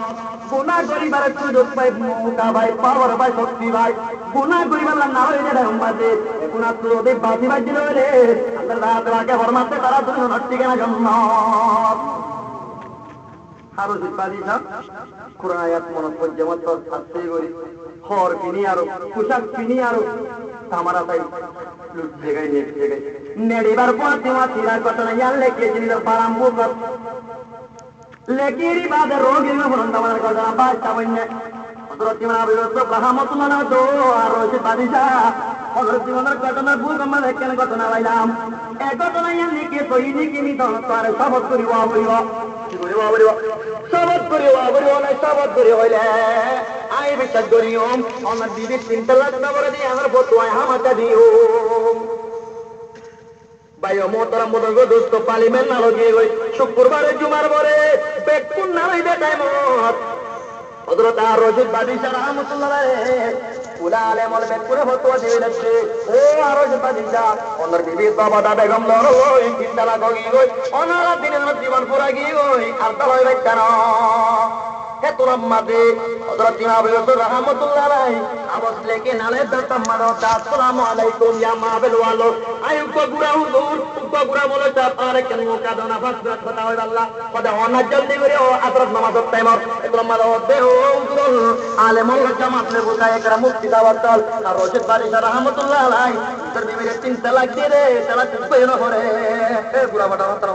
গুনাহ করিবার সুযোগ পাই মুকা ভাই পাওয়ার ভাই শক্তি ভাই গুনাহ করিবার না হইলে রে উম্মতে গুনাহ তো দে বাজি বাজি রে আল্লাহ তাআলা ফরমাতে তারা তুমি নষ্টি কেন জন্য আর ওই বাজি না কোরআন আয়াত মনে পড়ে মত শাস্তি করি খর কিনি আর পোশাক কিনি আর আমারা তাই লুট জায়গায় নেক জায়গায় নেড়িবার পর তোমার তিরা কথা না ইয়ালে কে জিনিস পারাম বুঝ লেকিরি বাদে রোগী না বলুন তোমার কথা বাচ্চা বন্যে হযরত ইমাম আবু ইউসুফ রাহমাতুল্লাহ তো আর রশিদ বাদিশা হযরত ইমামের ঘটনা ভুল আমাদের কেন ঘটনা লাইলাম এই ঘটনা ইয়ানি কে তৈরি কিনি তো তার সবত করিব কি করিব সবত করিব না সবত করি হইলে আই বিশ্বাস করিও আমার বিবি 3 লাখ টাকা করে দিয়ে আমার ফতোয়া হামাটা দিও ভাই মোহতারাম বুজুর্গ দোস্ত পার্লিমেন্ট না লগে গই শুক্রবারে জুমার পরে বেকুন না হইবে টাইমত হযরত রশিদ বাদিশা রাহমাতুল্লাহ আলাইহি পুরা আলেম ওল বেকুরে ফতোয়া দিয়ে দিচ্ছে ও রশিদ বাদিশা ওনার বিবি বাবা বেগম লড় ওই চিন্তালা গই গই ওনারা দিনের জীবন পুরা গই গই আর দল হইবে কেন হে তোর আম্মাদে হযরত ইমাম আবু ইউসুফ রাহমাতুল্লাহ আলাইহি আওয়াজ লেকে নালে দরতা মারো আসসালামু আলাইকুম ইয়া মাহবিল ওয়ালো আইকো গুরা হুজুর কো গুরা বলে তা পারে কেন কাদনা ফাসরাত কথা হই আল্লাহ কদা ওনা জলদি করে ও আসরাত নামাজের টাইম তোর মারো দে ও হুজুর আলেমুল জামাত লে বুঝায় একরা মুফতি দাওয়াত দল আর রশিদ বাড়ি রাহমাতুল্লাহ আলাইহি তোর বিবিরে 3 তালাক দিয়ে রে তালাক কইনো করে এ গুরা বাটা মাত্রা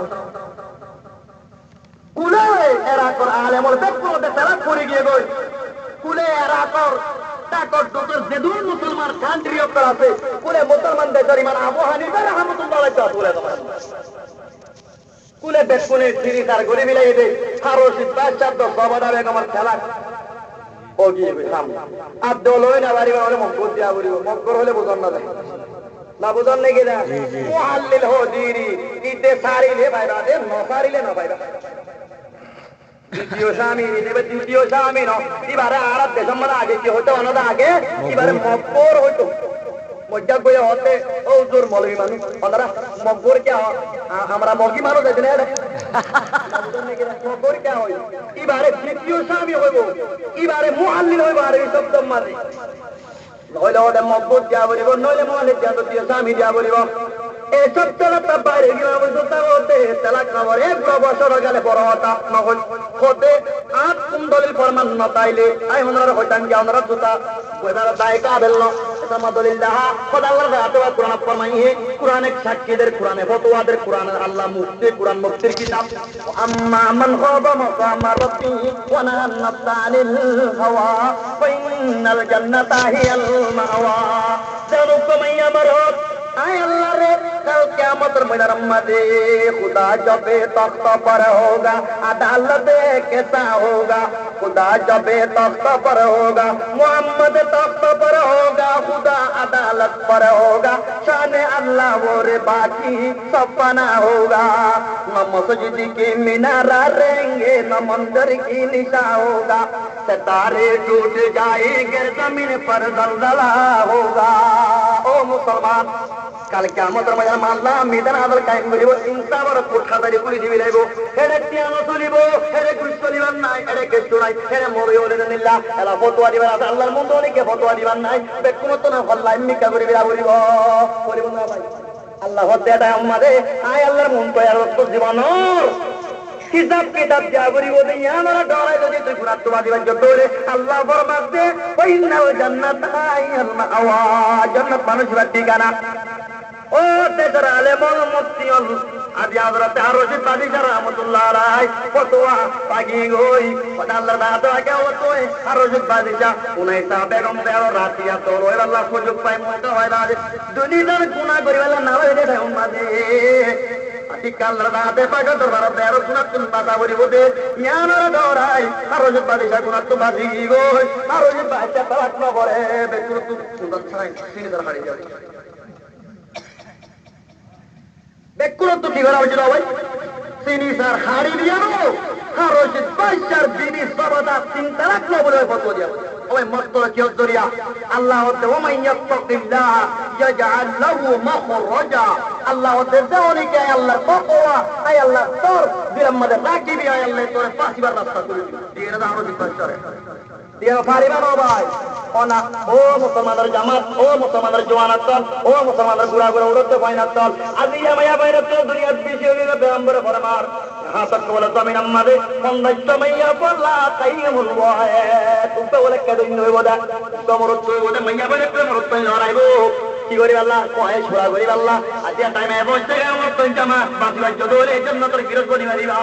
কুলে এরা কর আলেমর বেকুতে তারা পড়ে গিয়ে গই কুলে এরা কর তাকর দুটোর যেদুল মুসলমান কান্ট্রি অপর আছে কুলে মুসলমানদের পরিমাণ আবু হানিফা রাহমাতুল্লাহ আলাইহি কুলে তোমার কুলে বেকুনে সিরি তার গরি মিলাই দে ফারসিদ বাদশাহ তো বাবাদা বেগমের খেলা ও গিয়ে সাম আব্দুল ওই না বাড়ি বাড়ি মক্কর দিয়া বলিব মক্কর হলে বুঝন না যায় না বুঝন নাকি না মুআল্লিল হুদিরি ইতে সারিলে ভাইরা দে নসারিলে না ভাইরা দ্বিতীয় স্বামী দেবে দ্বিতীয় স্বামী ন এবারে আর দেশমরা আগে কি হতো অনদা আগে এবারে মকবর হতো মজ্জা কইয়া হতে ও জোর মৌলভী মানুষ ওনারা মকবর কে আমরা মগি মানুষ আছে না মকবর কে হয় এবারে দ্বিতীয় স্বামী হইব এবারে মুআল্লিল হইব আর এই শব্দ মারি নইলে ওটা মকবর দিয়া বলিব নইলে মুআল্লিল দিয়া দ্বিতীয় স্বামী দিয়া বলিব এসব তেলাটা বাইরে গিয়ে অবস্থা হতে তেলা খাবার এক বছর গেলে বড় হতা নহল হতে আট কুন্দলিল ফরমান নতাইলে আই ওনারা হইতাম কি ওনারা জুতা ওনারা দায়কা বেলল এটা মাদলিল্লাহ খোদাল্লাহর হাতে কোরআন ফরমাইয়ে কোরআনের সাক্ষীদের কোরআনে ফতোয়াদের কোরআনের আল্লাহ মুফতি কোরআন মুফতির কিতাব আম্মা মান খাবা মাকাম রাব্বি ওয়া নাহান নাফসা আনিল হাওয়া ফাইনাল জান্নাতা হিয়াল মাওয়া যারুকুম ইয়ামরুত आए अल्लाह रे कल क़यामत मैदान में खुदा जब तख्त पर होगा अदालत कैसा होगा खुदा जब तख्त पर होगा, मोहम्मद तख्त पर होगा, खुदा अदालत पर होगा, शान अल्लाह और बाकी सब फना होगा। न मस्जिद की मीनारा रहेंगे, न मंदिर की निशा होगा, सितारे टूट जाएंगे, जमीन पर दलदला होगा। ओ मुसलमान, কাল কিয়ামতের ময়দানে মাল্লা মিদান আদাল কায়েম করিব, ইনসাফের কোঠাদারি করে দিবি লাইব। হেডে টিয়ানো চলিব, হেডে কুছ চলিবার নাই, হেডে কিছু নাই, হেডে মরে হলে নিল্লা এলা ফতোয়া দিবার আছে, আল্লাহর মন্দ অনেকে ফতোয়া দিবার নাই, বেকুমত না হল্লা মিকা করিবি করিব করিব না ভাই। আল্লাহ হদ্দে এটা আমাদের আয় আল্লাহর মন তো আর জীবনের কিতাব কিতাব যা করিব দিয়া আমরা ডরাই যদি তুই গুনাহ তোবা দিবার জন্য আল্লাহ ফরমাতে ওয়াইনাল জান্নাত আয়াল মাওয়া, জান্নাত মানুষের ঠিকানা। ও দেশের আলেমুল মুফতিউল আদি হযরত আরশিদ বাদশাহ রাহমাতুল্লাহ আলাইহি ফতোয়া পাগি গই ওটা আল্লাহ দাদা আগে ওই আরশিদ বাদশাহ উনাইসা বেগম দেও রাতিয়া তো ওই আল্লাহ সুযোগ পাই মত হয় না দুনিয়ার গুনাহ করিওয়ালা না হই রে উম্মতে ঠিক আল্লাহ দাদা পাগল দরবার দেও গুনাহ তুল বাধা বলিব দে ইয়ানার দরাই আরশিদ বাদশাহ গুনাহ তো বাজি গই আরশিদ বাদশাহ তালাক না করে বেকুর তু সুন্দর ছাই সিনিদার হারি যাবে বেকুর তো কি করা উচিত ভাই সিনি স্যার হাড়ি দিয়ানো আরশিদ বাদশার দিনী সবদা চিন্তা রাখলো বলে ফতোয়া দিয়া ওই মতরা কি দরিয়া আল্লাহ তে ওমাই ইয়াত্তাকিল্লাহ ইয়াজআল লাহু মাখরাজা, আল্লাহ তে দেওনিকে আল্লাহর তাকওয়া আই আল্লাহ তোর দিলের মধ্যে রাখিবি, আই আল্লাহ তোর পাসিবার রাস্তা করে দিবি। দিয়ে না আরশিদ বাদশারে দিয়ে পারিবা না ভাই। ওনা ও মুসলমানের জামাত, ও মুসলমানের জওয়ানাত দল, ও মুসলমানের গুড়া গুড়া উড়তে ফাইনাত দল, আজিয়া মায়া বাইরে তো দুনিয়ার বিশে গেলে পেগম্বরে ফরমান হাসাত বলে জমিন আমাদের ফন্দাইত মাইয়া পড়লা কাইমুল ওয়াহে তুই বলে কেদিন হইব দা তোমর তুই বলে মাইয়া বাইরে তোমর তুই লড়াইবো কি করি আল্লাহ কয় ছড়া করি আল্লাহ আজিয়া টাইমে বসে আমার তুই জামাত বাসিবার জদরে জান্নাতের গিরত বনি মারিবা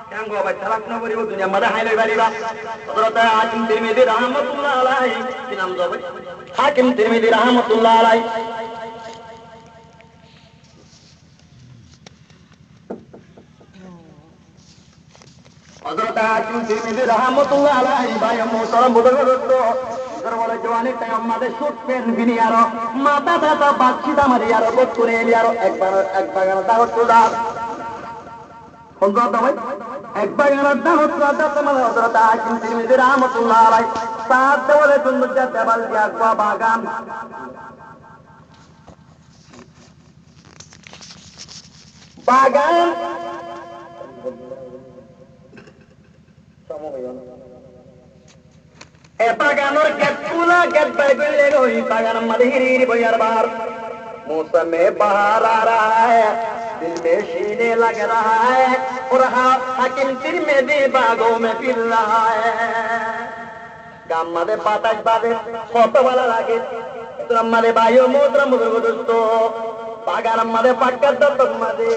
কেন ভাই তালাক না করিব দুনিয়া মাদা হাইলাই পারিবা। হযরত হাকিম তিরমিজি রাহমাতুল্লাহ আলাইহি কি নাম যাবে হাকিম তিরমিজি রাহমাতুল্লাহ আলাইহি হযরত হাকিম তিরমিজি রাহমাতুল্লাহ আলাইহি ভাই মুহতারাম বুজুর্গ বলে জওয়ানি টাইম আমাদের সুট পেন বিনি আর মাথা দাদা বাচ্চি দামারি আর বট করে এলি আর একবার দাওয়াত তোলা হযরত ভাই একবার দাওয়াত তোলা তোমার হযরত হাকিম তিরমিজি রাহমাতুল্লাহ আলাইহি সাত দেওয়ালে সুন্দর দেওয়াল দিয়া কোয়া বাগান বাগান ए बागानों के फूला के बैगुले गोई बागान मदहिरी बोयार बाहर मौसम में बाहर आ रहा है दिल में शीने लग रहा है और हाकिम तिरमिजी बागों में फिर रहा है गाम मदे बाताज बादे फोटो वाला लागे तो हमारे भाइयों मोत्र मुद्र दोस्तों बागान मदे पक्का तो मदे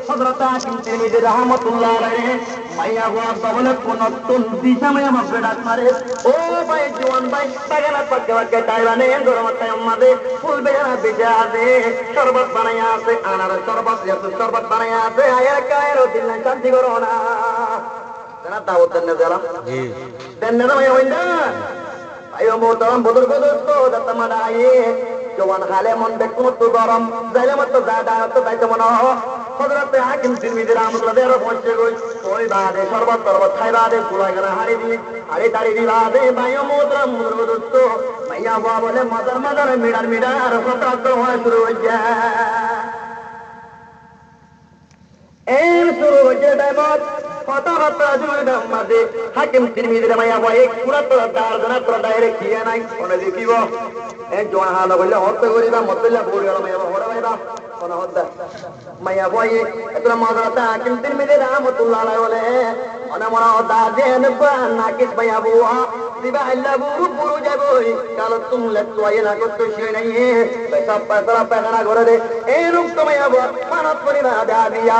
हज़रत हाकिम तिरमिजी रहमतुल्लाह अलैहि माया हुआ बबल कोन तुन दिशा में हम बेडात मारे ओ भाई जवान भाई बागान पक्का के टाइवाने गरमत मदे फूल बेरा बिजा दे शरबत बनाया से अनार शरबत या तो शरबत बनाया से आया कायरो दिल शांति करो ना जना दावत देने जरा जी देने ना मैं होइंदा आयो मोहतरम बुजुर्ग दोस्तों दत्तमादा आए जवान हाले मन देखो तो गरम जाले मत तो ज्यादा तो दाइतो मनो हजरत हाकिम तिरमिजी रहमतुल्लाह अलैहि पहुंचे गई कोई बादे शरबत शरबत खाई बादे गुला गना हारी दी हारी तारी दी बादे भाइयों मोहतरम बुजुर्ग दोस्तों भैया बुआ बोले मदर मदर मिडर मिडर फटा तो होना शुरू हो जाए एम शुरू हो जाए दामत फटा फटा जुए मदे हाकिम तिरमिजी भैया बुआ एक पूरा तो दार जना तो डायरेक्ट किया नहीं उन्हें देखियो ए जोन हाल बोले होते गरीबा मतला बोल गला मैं होड़ा भाईबा कोन होता मैया बोई इतना मदरता हाकिम तिरमिजी रहमतुल्लाह अलैहि बोले अना मना होता देन ना किस भैया बुआ दिबा अल्लाह बुरु बुरु जाबोई कालो तुम लत्तो ये ना को तो छे नहीं है पैसा पैसा पैसा घरे दे ए रुक तो मैया बुआ मानत करी ना दे दिया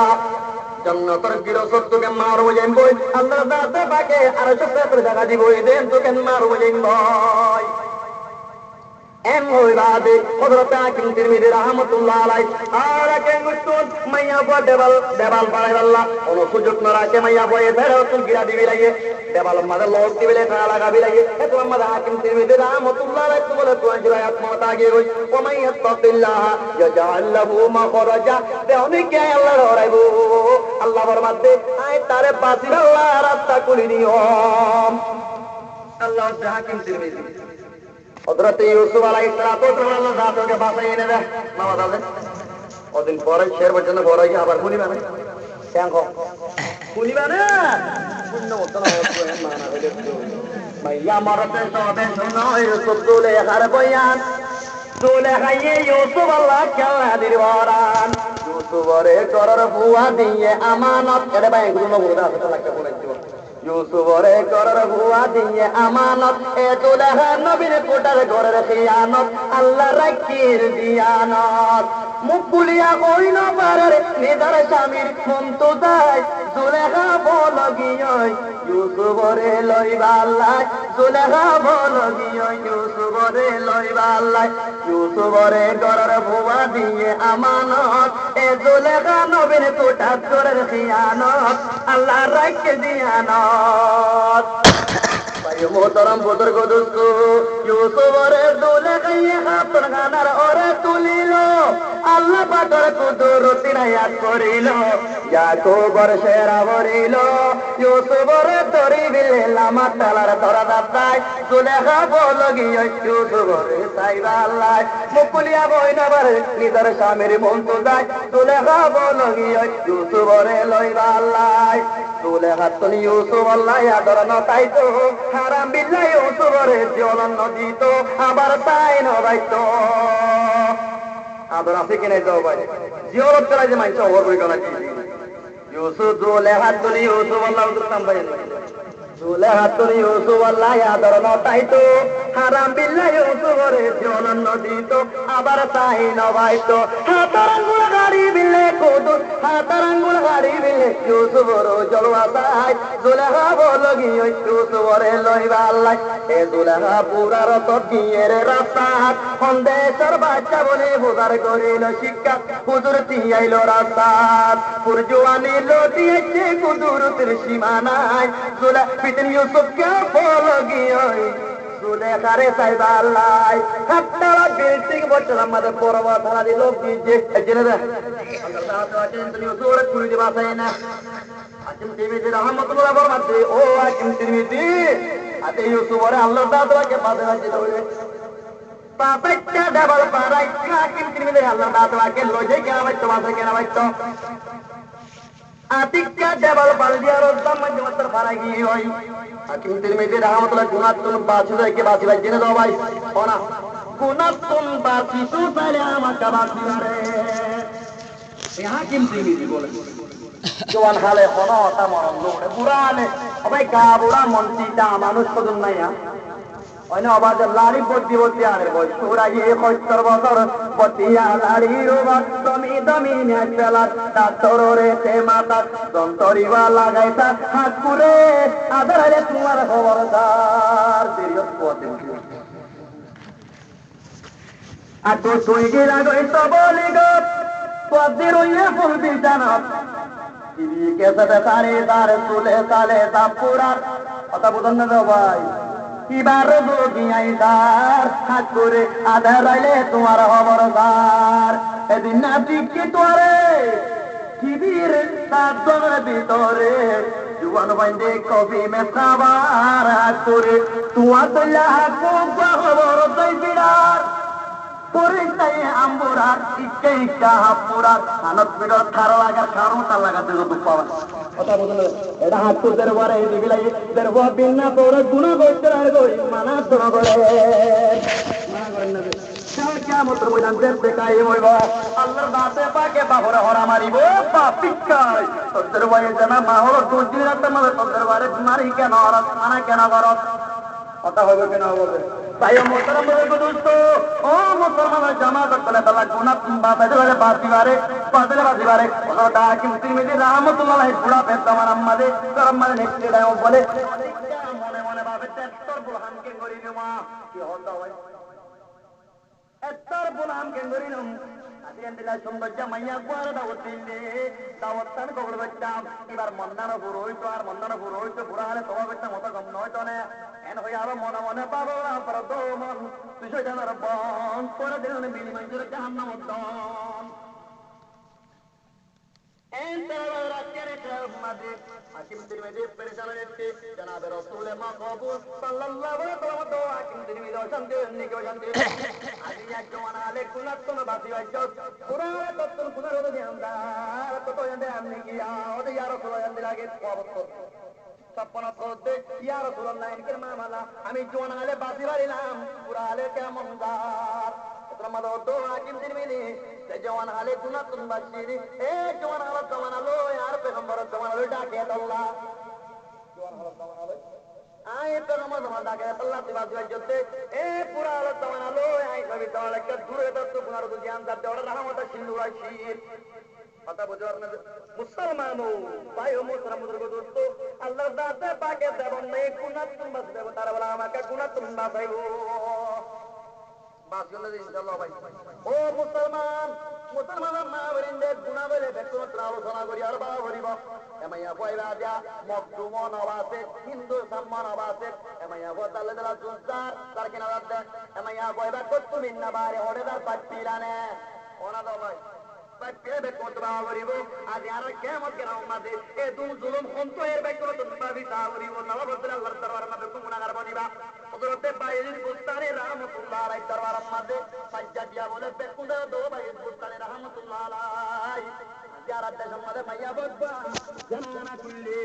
जन्नतर गिरसत तुके मारो जाइन बोई अल्लाह दाते बाके आरो सब पैसा जगह दी बोई देन तुके मारो जाइन बोई এম হইবাদে হযরত হাকিম তিরমিজি রাহমাতুল্লাহ আলাইহি আর কেন গুতুন মাইয়া বড় দেবাল বাড়াই আল্লাহ কোন সুযোগ না রাখে মাইয়া বয়ে ধরে তুই গিরা দিবি লাগে দেবাল মাঝে লোক দিবিলে খানা লাগাবি লাগে এত আমাদের হাকিম তিরমিজি রাহমাতুল্লাহ আলাইহি বলে তো আয়াত মত আগে কই ও মাইয়া তাকিল্লাহ ইয়াজআল লাহু মাখরাজা তে অনেকে আল্লাহ ধরাইবো আল্লাহ ফরমাতে আয় তারে বাঁচির আল্লাহ রাস্তা করে দিও আল্লাহ হাকিম তিরমিজি হযরত ইউসুফ আলাইহিস সালাতু আল্লাহ জাতকে বাঁচাই এনে দেয় নামাজ আলে ওদিন পরে শের পর্যন্ত বড় হয়ে আবার শুনিবা না কেন শুনিবা না শূন্য মতো না মানা হইলে মাইয়া মরতে সবে শোনো ইউসুফ জুলেখার বয়ান জুলেখাইয়ে ইউসুফ আল্লাহ খেলা দিরওয়ারান ইউসুফরে করর বুয়া দিয়ে আমানত এরে ভাই এগুলো বলে আসতে লাগতে বলে দিব ইউসুফরে করর বুয়া দিয়ে আমানত এ জুলেখা নবীর কোটার ঘরের খিয়ানত আল্লাহ রাখির দিয়ানত মুখ বুলিয়া কইল পারে নিদার স্বামীর মন তো যায় জুলেখা বল গিয়ে ইউসুফরে লইবা আল্লাহ জুলেখা বল গিয়ে ইউসুফরে লইবা আল্লাহ ইউসুফরে ঘরের বুয়া দিয়ে আমানত এ জুলেখা নবীর কোটার ঘরের খিয়ানত আল্লাহ রাখি দিয়ানত মোহতরম বুজুর্গ দোস্ত ইউসুফরে জুলেখাইয়ে হাতর গানার ওরে তুলিল আল্লাহ পাকের কুদরতি আয়াত করিল ইয়াকুবর শেরা বরিল ইউসুফরে ধরি বিলে লামা তালার ধরা দাতাই জুলেখা বল গিয়ে ইউসুফরে সাইবা আল্লাহ মুকুলিয়া বইনাবার নিদার স্বামীর মন তো যায় জুলেখা বল গিয়ে ইউসুফরে লইবা আল্লাহ জুলেখা তো ইউসুফ আল্লাহ আদর নতাই তো হারাম বিল্লাহ ইউসুফরে জ্বলন নদীত আবার তাই নবাইতো আদর আছে কিনে যাও ভাই জিওরত করা যে মাইছে ওর বই করা কি ইউসুফ জুলেখা তো ইউসুফ আল্লাহ উত্তম ভাই জুলেখা তো ইউসুফ আল্লাহ আদর নতাই তো হারাম বিল্লাহ ইউসুফরে জ্বলন নদীত আবার তাই নবাইতো হাতার আঙ্গুল গাড়ি বিলে কুদু হাতার আঙ্গুল গাড়ি বিলে ইউসুফর জলওয়াতাই জুলেখা বল গিয়ে ইউসুফরে লইবা আল্লাহ এ জুলেখা পুরার তো গিয়ের রাস্তা সন্দেশের বাচ্চা বলে বুঝার করিল শিক্ষা হুজুর তিয়াইল রাস্তা পুরজুয়ানি লটিয়েছে কুদুরতের সীমানায় জুলে পিতেন ইউসুফকে বল গিয়ে জুলেখারে সাইবা আল্লাহ হাতটালা বিল্ডিং বছর আমাদের পরবা থানা দিল বিজে জেনে দে আল্লাহ তাআলা তুমি জোরে কুড়ি দিবা চাই না হাকিম তিরমিজি রাহমাতুল্লাহ ফরমাতে ও হাকিম তিরমিজি আতে ইউসুফরে আল্লাহ তাআলাকে পাশে রাখতে হবে পাপেচ্চা দেবল পারাই হাকিম তিরমিজি আল্লাহ তাআলাকে লজে কেনা বাইতো বাসে কেনা বাইতো আতিক্কা দেবল পালদিয়া রোজদাম মধ্যমাত্র ফারাই গিয়ে হই হাকিম তিরমিজি রাহমাতুল্লাহ গুনাতুন বাসি থেকে বাসি ভাই জেনে দাও ভাই ওনা গুনাতুন বাসি তো সারে আমাকে বাসি রে এই হাকিম তিরমিজি বলে জওয়ান হালে হনা তা মরণ লোড়ে পুরানে ভাই গা বুড়া মন্ত্রীটা মানুষ কদম নাই অন্য আবাজ লাড়ি বদ্দি আরে বই তোরা ইয়ে ৭৫ বছর বতিয়া লাড়ি রোবা তুমি দমি নেচলাত তা তররে তে মাতা দন্তরিবা লাগাইতা হাত পুরে আদরে তোমার খবরদার দেরিয়ত পথে আর তো তুই গিলা গইতো বলি গো পদ্দি রইয়া ফুল বিজানা ইবি কেসে তারে তার তুলে তালে তা পুরার কথা বুঝন না দাও ভাই এবার বগিয়াই দার হাত করে আধা রাইলে তোমার খবরদার এদিন না টিকি তোরে টিভির তার ভিতরে জুয়ান বাইন্দে কফি মেসাবার হাত করে তোমার তোলা খবর দই বিড়ার পরিচয় আম্বুরার ইকে ইকা হাপুরার আনত বিড়ার থার লাগার কারণটা লাগাতে যত পাওয়া কথা বুঝলে এটা হাত তোদের বারে দিবি লাগে তোর বিনা তোর গুণ করতে আর গই মানা তোর করে মানা করেন না কিয়ামত ময়দান দেখতে কাই হইব আল্লাহর দাতে পাকে বাহরে হরা মারিব পাপিকাই তোদের বয়ে জানা মাহর দুদিন রাতে মানে তোদের বারে মারি কেন হরত মানা কেন করত কথা হবে কেন হবে তাই মোহতরম দোস্ত ও মুসলমান জামাত করে তালা গুনাহ বাদলে বাসিবারে ওটা হাকিম তিরমিজি রাহমাতুল্লাহ আলাইহি বুড়া পেতামান আম্মাদে করমানে নেক্সট টাইম বলে মনে মনে ভাবে তোর বুরহানকে করি দেওয়া কি হতো ভাই এত্তর বুলাম কেন করিলাম আজিয়ান দিলা সৌন্দর্য মাইয়া কুয়ার দাওয়াত দিলে দাওয়াত তান কবর বাচ্চাম এবার মন্দানো পুরো হইতো আর মন্দানো পুরো হইতো পুরা হলে তোমার বাচ্চা মতো গম নয়তো না এন হয়ে আরো মনে মনে পাবো আপনার দমন তুই জানার বন করে দিলেন বিনিময় করে জাহান্নাম উদ্দন হাকিম তিরমিজি পেরেশান হয়েছে জনাব রাসূল মাহবুব সাল্লাল্লাহু আলাইহি ওয়াসাল্লাম হাকিম তিরমিজি শান্তি নিকে শান্তি আজি এক জওয়ান আলে কুনাতন বাসি হইছো পুরা তত্তন কুনার দেন্দার কত এন্ডে আমনি গিয়া ওদে ইয়া রাসূল এন্ডে লাগে কবর সপনা করতে ইয়া রাসূলুল্লাহ ইনকের মামলা আমি জওয়ান আলে বাসি বাড়িলাম পুরা আলে কেমন দার তোমাদের তো হাকিম তিরমিজি জওয়ান আলে কুনাতন বাসি এ জওয়ান আলো यार पैगंबर जमाना लो डाके अल्लाह जवान हालत जमाना लो आए पैगंबर जमाना डाके अल्लाह की बात जोते ए पूरा हालत जमाना लो आई सभी तो लग दूर तो पुनर तो ध्यान दे और रहमत शिल्लु रशीद पता बुझो ना मुसलमानो भाइयों मुसलमान को दोस्तों अल्लाह दाते पाके देवन में कुनत तुम बस देव तारा वाला का कुनत तुम बासाइबो बात करने इंशाल्लाह भाई ओ मुसलमान মুসলমানের মা বরিন্দে গুণা বলে ব্যক্তিগত আলোচনা করি আর বা করিব এমাইয়া কইরা দিয়া মকদুম নওয়াসে হিন্দু সম্মান নওয়াসে এমাইয়া বতালে দলা সুজার তার কিনা দে এমাইয়া কইবা কত মিন্না বারে ওড়েদার পাট্টিলানে ওনা দাও ভাই পাট্টিলে ব্যক্তিগত বা করিব আজ আর কিয়ামত কেন উম্মতে এ দুম জুলুম হন্ত এর ব্যক্তিগত ভাবি তা করিব নববদল আল্লাহর দরবার মধ্যে গুনাহগার বনিবা হযরতে বাইজিদ বুস্তানি রাহমাতুল্লাহ আলাইহি দরবার মধ্যে সাজ্জাদিয়া বলে বেকুদা দো বাইজিদ বুস্তানি রাহমাতুল্লাহ আলাইহি জিয়ারত দেশে মধ্যে মাইয়া বাবা জানা কুল্লি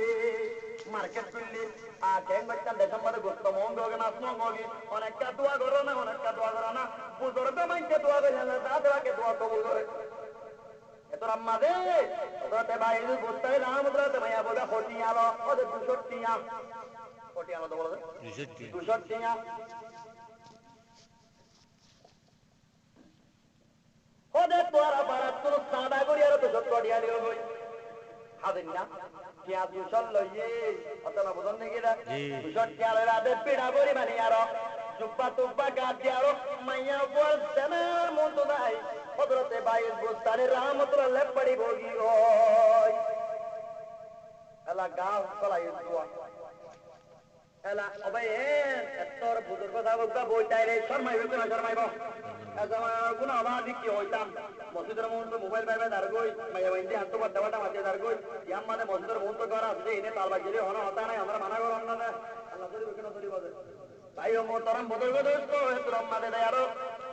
মার্কেট কুল্লি আ কেন বাচ্চা দেশে মধ্যে গোস্ত মঙ্গ হোগে মাছ মঙ্গ হোগে অনেকটা দোয়া করো না বুজুর্গ মাইকে দোয়া করে না দাদাকে দোয়া কবুল করে এত রাম্মা দে হযরতে বাইজিদ বুস্তানি রাহমাতুল্লাহ মাইয়া বলে হটিয়ালো ওদের 200 টিয়া হটিয়ালো তো বলে 200 টিয়া ওদের তোরা বারাত তো সাদা করি আর তো টিয়া দিও কই হাদিন না কি আজ 200 লইয়ে অতনা বুঝন নাকি রে 200 টিয়া লইরা দে পিড়া করি মানে আর জুব্বা তুব্বা গাদি আর মাইয়া বল জানার মন তো নাই হযরতে বাইজিদ বুস্তানি রাহমাতুল্লাহ পড়ি ভোগী ওই আল্লাহ গাও কলাই দোয়া এলা অবে এতর বুজুর্গ সাহেবটা বইটাইলে শর্মাইবে না শর্মাইব এজমা গুনা আবাদি কি হইতাম মসজিদের মধ্যে মোবাইল বাইবে দার গই মাইয়া বাইন্দে হাত বাটা বাটা মাঝে দার গই ইয়াম মানে মসজিদের মধ্যে করা আছে এনে তালবা গেলে হন হতা নাই আমরা মানা করন না আল্লাহ করি কেন করি বলে তাই ও মোহতরম বুজুর্গ দোস্ত এতর আমাদে দেয়ার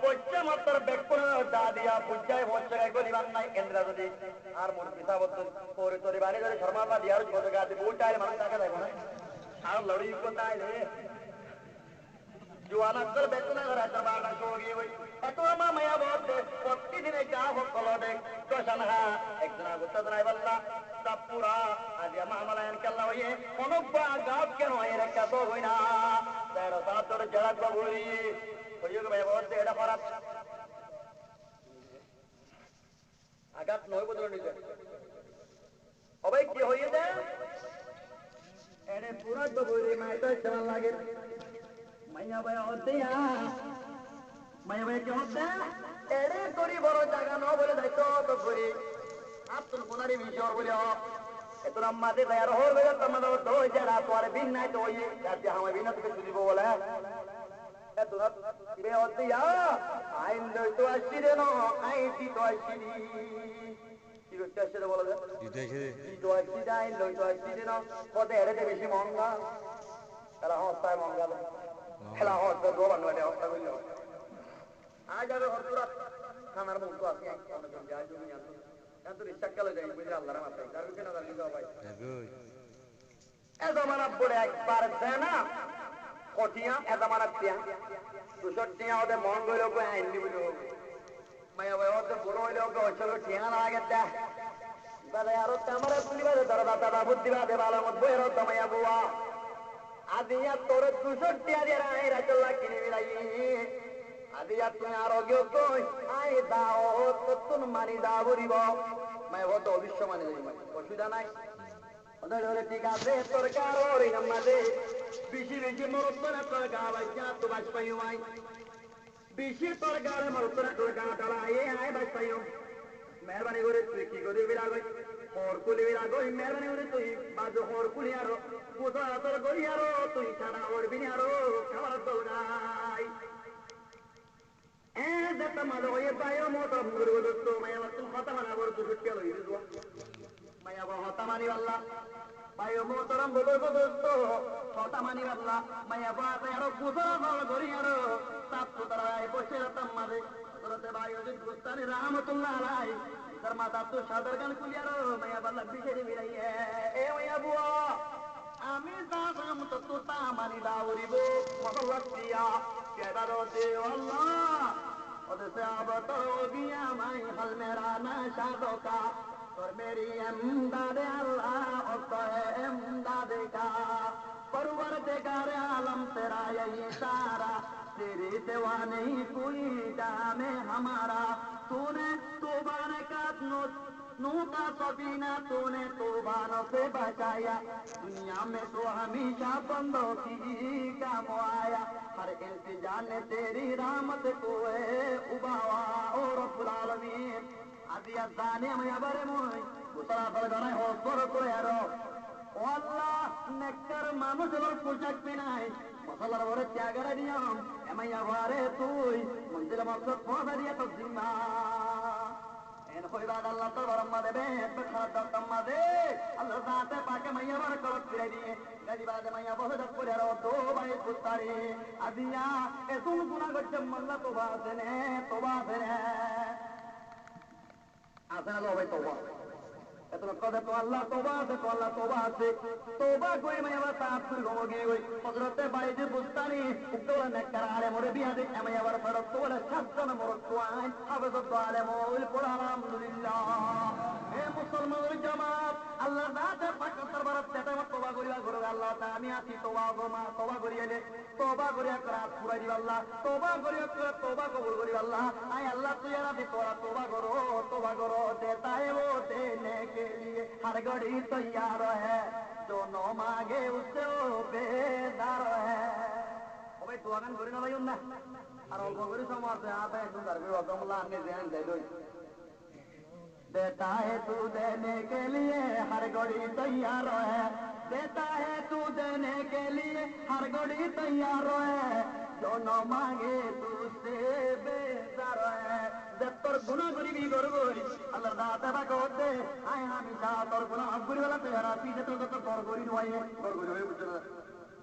পয়সা মাত্র বেকুন দাদিয়া পূজায় হচ্ছে গরিবান নাই কেন্দ্র যদি আর মোর পিতাবত পরে তরি বানি ধরে শর্মা দিয়ার ছোট গাদি বইটাইলে মানুষ টাকা দেব না আর লড়ি কোথাইলে জোয়ানা করে বেতনা ধরা বাড়া সঙ্গে ওই এত মা মায়া বলতে প্রতিদিনে যা হোক কলডে দশানহা একজন গুত্তা ধরাই বললা তাপুরা আজ মামলায়ন কেল্লা হইয়ে অনুপা গাব কেন এর একটা তো হই না তার সাতর জড়া বাবুরি হইয়ে ভাই বলতে এটা খারাপ আঘাত নয় বদল নিতে অবাই কি হইয়ে দেয় এনে পুরা বাবুরি মাইটা চলা লাগে মাইয়া ভাই হতে মাইয়া ভাই কি হতে এরে করি বড় জায়গা ন বলে দায়িত্ব তো করি আব্দুল কোনারি মিশর বলে এত আমাদের ভাইয়ার হল বেলা তোমাদের তো যারা তোর বিন নাই তো ওই যাতে আমি বিনা থেকে দিব বলে এত বে হতে আইন লই তো আসি রে ন আইতি তো আসি কি করতে আসে বলে দিতে আসে তো আসি আইন লই তো আসি রে ন কত এরে বেশি মহঙ্গা তারা হস্তায় মহঙ্গা খেলা হচ্ছে দোবান মানে হত্যা করলে আজ আগে হরপুরা খানার মুখ আছে অনেকজন যায় জমি জানতো কিন্তু রিক্সাকালে যাই বুঝে আল্লাহর মাথায় তার কেন জানি যাও ভাই এ জমানা পড়ে একবার দেয় না কটিয়া এ জমানা টিয়া 200 টিয়া ওদের মন গইল কই আইনলি বলে হবে মায়া ভাই ওদের বড় হইলে ওকে অচল টিয়া না লাগে দে বারে আরো ক্যামেরা তুলিবাদে দরদা দাদা বুদ্ধিবাদে ভালো মত বইরো দমায়া বুয়া আদিয়া তোর 200 টিয়া দিয়ে আই রাজল্লাহ কিনে মিলাই আদিয়া তুমি আরোগ্য কই আই দাও তুন মানি দাও বলিব মাই হত অবিশ্ব মানে যাই অসুবিধা নাই ওদের হলে ঠিক আছে তোর কারোর নামাজে বেশি বেশি মরত না তোর গা বাইচা তো বাজ পাই মাই বেশি তোর গাড়ে মরতরা তোর গা টালা এ আয় বাস পাইও মেহরবানি করে তুই কি করে বিলাগই হর কুলি বিলাগই মেহরবানি করে তুই বাজু হর কুলি আরো পুজো তোর গড়ি আরো তুই ছাড়া হরবিনি আরো খাবার তোর গাই দেখতে মাঝে হয়ে পাইও মতো মুড়ি দোস্ত মায়া বাচ্চন হতা মানা বড় তুই ছুটকে লই দিস মায়া বড় হতা মানি আল্লাহ পাইও মোতরম বড় দোস্ত হতা মানি আল্লাহ মায়া বাবা আরো পুজো তোর গড়ি আরো তাপ তোরাই বসে রাতাম মাঝে হযরতে বায়ুজিদ বুস্তানি রাহমাতুল্লাহ আলাইহি তার মাথা তো সাদর গান কুলিয়ারো মায়া বাল্লা বিশেরি মিলাইয়ে এ মায়া বুয়া আমি দাম তো তোতা মানি দাউরিব মদলতিয়া কেদারতে আল্লাহ ওদেসে আবতো গিয়া মাই হাল মেরা না শাদকা और मेरी इमदाद अल्लाह और तो है इमदाद का परवरदिगार आलम तेरा यही सारा तेरे सिवा नहीं कोई काम हमारा तूने तूबान का नू का सफीना तूने तूबानों से बचाया दुनिया में तो हमेशा बंदों की काम आया हर इल्तिजा ने तेरी रहमत को उबावा और रब्बुल आलमीन আজিয়া জানি আমি এবারে মই গোসলা করে গড়াই হসর করে আরো ও আল্লাহ নেককার মানুষের পোশাক পিনাই মশলার বড় ত্যাগের নিয়ম এমাই আবারে তুই মন্দির মকসদ পৌঁছা দিয়ে তো জিম্মা এন হইবাদ আল্লাহ তো বরম্মা দেবে খারাপ দত্তম্মা দে আল্লাহ সাথে পাকে মাইয়া বার করত ফিরে দিয়ে গাজিবাদে মাইয়া বসে দপ করে আরো তো ভাই পুস্তারি আজিয়া এতুন গুণা করছে মাল্লা তোবা দেনে আসেনা লো ভাই তোবা এত কথা তো আল্লাহ তোবা আছে তোবা কই মাইয়া বা তাপ করে গো গিয়ে ওই হযরতে বাইজে বুস্তানি উত্তর নেককার আলে মোরে বিয়া দে মাইয়া বার ফরত তো বলে সাতজন মোর কোয়ান হাফেজত আলেম ওই পড়া আলহামদুলিল্লাহ এ মুসলমানের জামাত আল্লাহ দাতে পাক দরবারে তেতে তোবা করিয়া করো আল্লাহ তা আমি আছি তোবা গো মা তোবা করিয়ালে তোবা করিয়া রাত পুরাই দিও আল্লাহ তোবা করিয়া তোবা কবুল করি আল্লাহ আয় আল্লাহ তুই রাতে তোরা তোবা করো देता है वो देने के लिए हर घड़ी तैयार है जो नो मांगे उससे वो बेदार है ओ भाई दुआ गान करी ना भाई उन्ना আর অল্প করে সমাজে আপে একদম দরকার রকমলা আনে দেন দেই देता है तू देने के लिए हर घड़ी तैयार है देता है तू देने के लिए हर घड़ी तैयार है जो न मांगे तू से बेजार है जब तोर गुना करी गरगरी अल्लाह दाता बा कहते आय हामी सा तोर गुना अबुरी वाला तेरा पीछे तो तोर गरी नई है गरगरी होय बुझला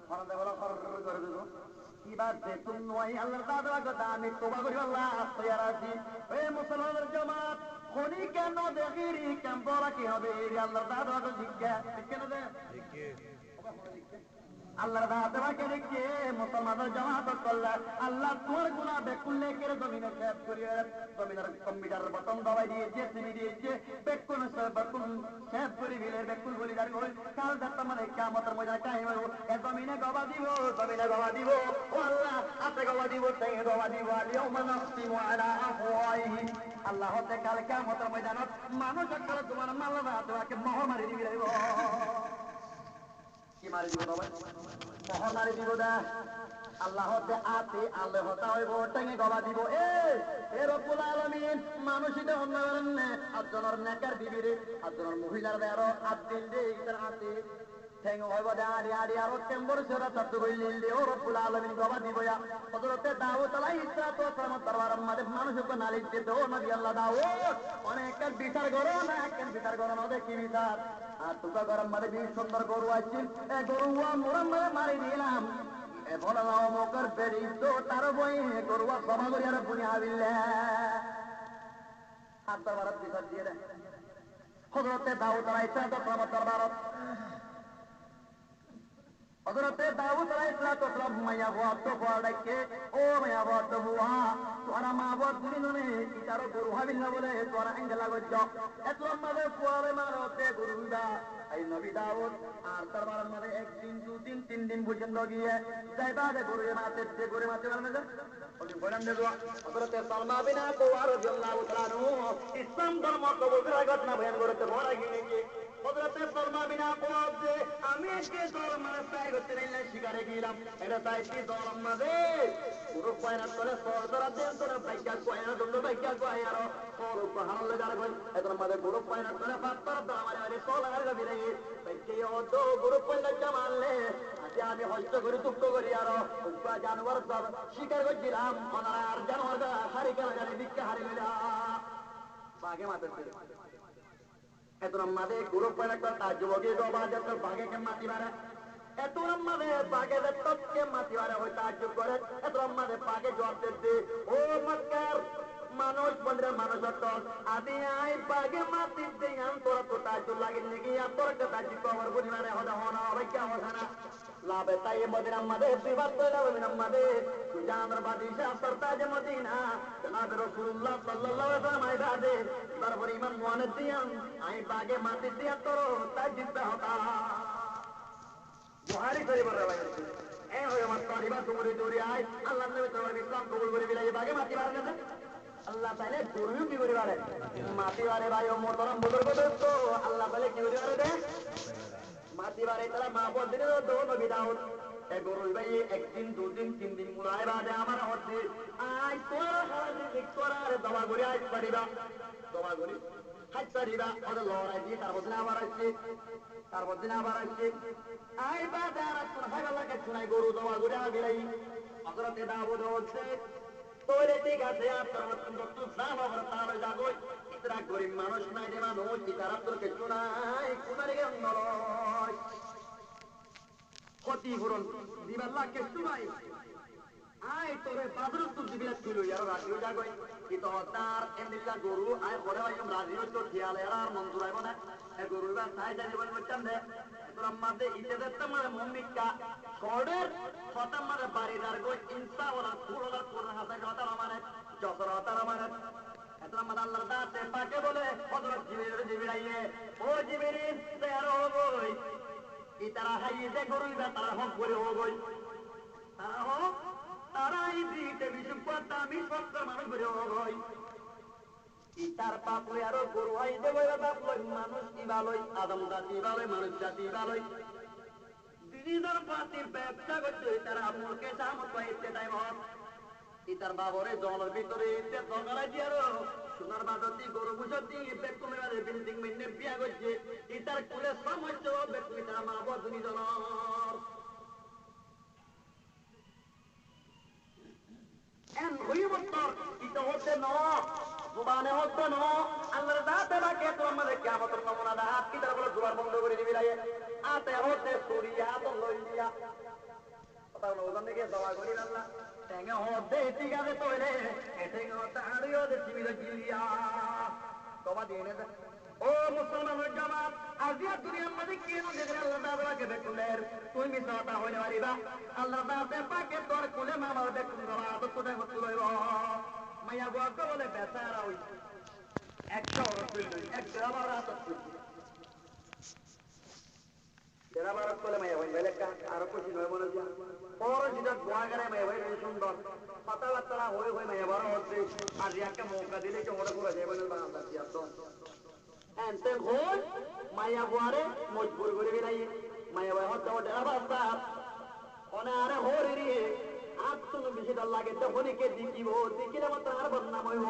खाना दे वाला खर कर दे की बात है तुम नई अल्लाह दाता बा कहता আমি तौबा করি আল্লাহ তৈয়ার আছি এ মুসলমানের জামাত খনি কেন দেখিরি কেন বলা কি হবে আল্লাহর দাদা তো জিজ্ঞাসা ঠিক না দে আল্লাহর দাদাকে দেখে মুসলমানদের জামাত করলা আল্লাহ তোর গুনাহ বেকুল্লে করে জমিনে সেভ করিয়ে জমিনের কম্পিউটার বটন দবাই দিয়েছে সিবি দিয়েছে বেকুল সেভ করে দিলে বেকুল বলি দাঁড় করে কাল দাঁড়া মানে কিয়ামতের ময়দানে টাইম হইব এ জমিনে গবা দিব ও আল্লাহ আপনি গবা দিব তাই গবা দিব আলিয়াউমা নাসিমু আলা আফওয়াইহি আল্লাহ হতে কাল কিয়ামতের ময়দানত মানুষ কাল তোমার মাল্লা তোমাকে মোহর মারি দিবি রাইব কি মারি দিব ভাই মোহর মারি দিব দা আল্লাহ হতে আতে আল্লাহ হতা হইব টেঙ্গে গবা দিব এ রব্বুল আলামিন মানুষিতে অন্যরন আজনের নেকার বিবিরে আজনের মহিলার দেরো আদিল দে ইতার আতে ঠেঙ্গ হইব দা আড়ি আরো কেম্বর সেরা তাতু কইলিল দে ও রব্বুল আলামিন গবা দিব ইয়া হযরতে দাউদ আলাইহিস সালাতু ওয়াস সালাম দরবারের মধ্যে মানুষকে নালিশ দিতে ও নবী আল্লাহ দাউদ অনেক বিচার করো না কেন বিচার করো না দেখি বিচার আর তুকা গরম মধ্যে বেশ সুন্দর গরু আছে এ গরুয়া মোরম মারি দিলাম এ বলা মকর পেরি তো তার বই গরুয়া সভা করি আর পুনি আবিল্লে হাত দরবারত বিচার দিয়ে দেয় হযরতে দাউদ আলাইহিস সালাম দরবারত হযরতে দাউদ আলাইহিস সালাম মাইয়া বাত তো পড়াইকে ও মাইয়া বাত বুয়া তোরা মা বাত গুলিনে ইতার গরু হাবিল না বলে তোরা আঙ্গলা গজ্জ এত লম্বাতে পড়ে মারতে গরুদা এই নবী দাউদ আর দরবারের মধ্যে একদিন দুদিন তিন দিন পর্যন্ত গিয়ে যাইবাদে গরুয়ে মাতে মানে না ওই বলেন দেব হযরতে সালমা বিন আবু রাদিয়াল্লাহু তাআলা ইসলাম ধর্ম কবুল করার ঘটনা বয়ান করতে বড় গিয়ে হযরতে সালমা বিন আবু আমি বাঘে দল মারে তাই করতে নিলে শিকারে গেলাম এটা তাইছি দল মাঝে পুরো পয়না করে সর ধরা দেন তোরা বাইকা কয়না তোমরা বাইকা কয় আর সর হারাল লাগার কই এদের মাঝে পুরো পয়না করে পাত্তর দল মারে মারে সর লাগার কবি রে বাইকে অত পুরো পয়না জামালে আজ আমি হস্ত করে দুঃখ করি আর জানোয়ার সব শিকার করছিলাম ওনারা আর জানোয়ার হারি কেন জানি বিক্ষা হারি গেলা বাঘে মাথা এত মাঝে গুরু পয়না একটা তার যুবকে বাজে তো বাঘে কে মাতি মারে এত মাঝে বাঘে তৎকে মাতি মারে হয় তার্য করে এত মাঝে বাঘে জবাব দিতে ও মক্কার মানুষ বন্ধুরা মানুষ আদি আই বাঘে মাতি দেয়ান তোরা তো তার্য লাগে নাকি তোর একটা তার্য কবর পরিমাণে হদা হনা অবৈক্যা হসানা লাভে তাই মদিনা মাঝে বিবাদ করে মদিনা মাঝে জানার বাদিশা সরতাজ মদিনা জনাব রাসূলুল্লাহ সাল্লাল্লাহু আলাইহি ওয়াসাল্লাম আই বাদে তারপর ইমান মুআনে দিয়ান আই বাঘে মাতি দিয়া তোর তার্য হতা বুহারি শরীফের রওয়ায়াত এ হয় আমার তালিবা তোমারে দৌড়ে আয় আল্লাহ নবী তোমার ইসলাম কবুল করে বিলাই বাঘে মাতি মার গেছে আল্লাহ তাআলা গরু কি করে মারে মাতি মারে ভাই ও মোহতরম বুজুর্গ দোস্ত আল্লাহ তাআলা কি করে মারে মাতি মারে তারা মা বল দিলে তো নবী দাউদ এ গরু ভাই একদিন দুদিন তিন দিন মুরাই বাদে আমার হচ্ছে আয় তোরা হারাতে দেখতরার দবা করে আয় পারিবা দবা করে হাত পারিবা ওদের লড়াই দিয়ে তারপর দিন আবার আসছে আই বাদে আর কোন হাগালাকে শুনাই গরু দবা করে আগলাই হযরতে দাউদ হচ্ছে তোরে ঠিক আছে আর তোর কিন্তু সাম আবার তার জাগই ইতরা গরিব মানুষ নাই রে মানুষ ইতারা তোর কিছু নাই কুমারে গেল নরয় ক্ষতিপূরণ দিবার লাগে শুনাই আয় তোরে বাদরুল তুই দিবিলা ছিল আর রাজিও জাগই কি তো তার এন্দিলা গরু আয় পরে আইম রাজিও তো খেয়াল আর মঞ্জুর আইব না এ গরু বা সাই জানি বল মচান দে তোরা মাঝে ইতে তোমার মম্মিকা শর্টের কথা মানে বাড়িদার গো ইনসা ওরা কুড়লা কুড়লা হাতে কথা মানে যতরা তারা মানে এতরা মানে আল্লাহর দাতে পাকে বলে হযরত জিবরিল আইয়ে ও জিবরিল তেরো হই ইতারা হাইয়ে যে গরু বা তারা হক করে হই তারা হোক তারাই দিতে বিশুদ্ধ আমি সত্তর মানুষ করে হই ইতার পাপ লই আরো গরু হয় দেব বাপ লই মানুষ কি ভালোই আদম জাতি ভালোই মানুষ জাতি ভালোই দিদিদার পাতির ব্যবসা করছে তারা মূর্খে সামত পাইতে টাইম হক ইতার বাবরে জলের ভিতরে ইতে দগালাই দিয়ে আরো সোনার বাদতি গরু বুঝতি বেকুমের বাদে বিল্ডিং মেনে বিয়া করছে ইতার কুলে সমস্ত বেকুমি তারা মা বদনি জলর এন হইবতর ইতে হতে ন জুবানে হতে ন আল্লাহর দাতে বাকে তোমার কিয়ামতের নমুনা দা হাত কি তারা বলে জুবান বন্ধ করে দিবি লাগে আতে হতে সুরিয়া তো লইয়া কথা বলো ওখান থেকে দওয়া করি আল্লাহ টেঙ্গে হতে ঠিক আছে তোরে টেঙ্গে হতে আড়িও দে চিবিলে গিলিয়া তোবা দিয়ে নে ও মুসলমান জামাত আজিয়া দুনিয়ার মধ্যে কেন দেখে আল্লাহ দাদাকে বেকুলের তুই মিশাটা হইতে পারিবা আল্লাহ দাদা পাকে তোর কুলে মামার বেকুল গলা তো কোথায় হতে লইব মাইয়া গোয়াকে বলে বেচারা হই 100 রুপিল লই 1 রাত তেরা বারত কলে মাইয়া ভাই বেলেকা আর খুশি নয় মনে যা পর যেটা গোয়া গেলে মাইয়া ভাই সুন্দর পাতা বাত্তারা হয়ে হয়ে মাইয়া বড় হচ্ছে আর একটা মৌকা দিলে কি ওটা করে যাবে না বাংলা দিয়া তো এনতে হই মাইয়া গোয়ারে মজবুর করে বেরাই মাইয়া ভাই হচ্ছে ওটা বাস্তা ওনা আরে হরি রে আর তুমি বেশি দল লাগে তো হরিকে দিকিব দিকিলে মত আর বদনাম হইব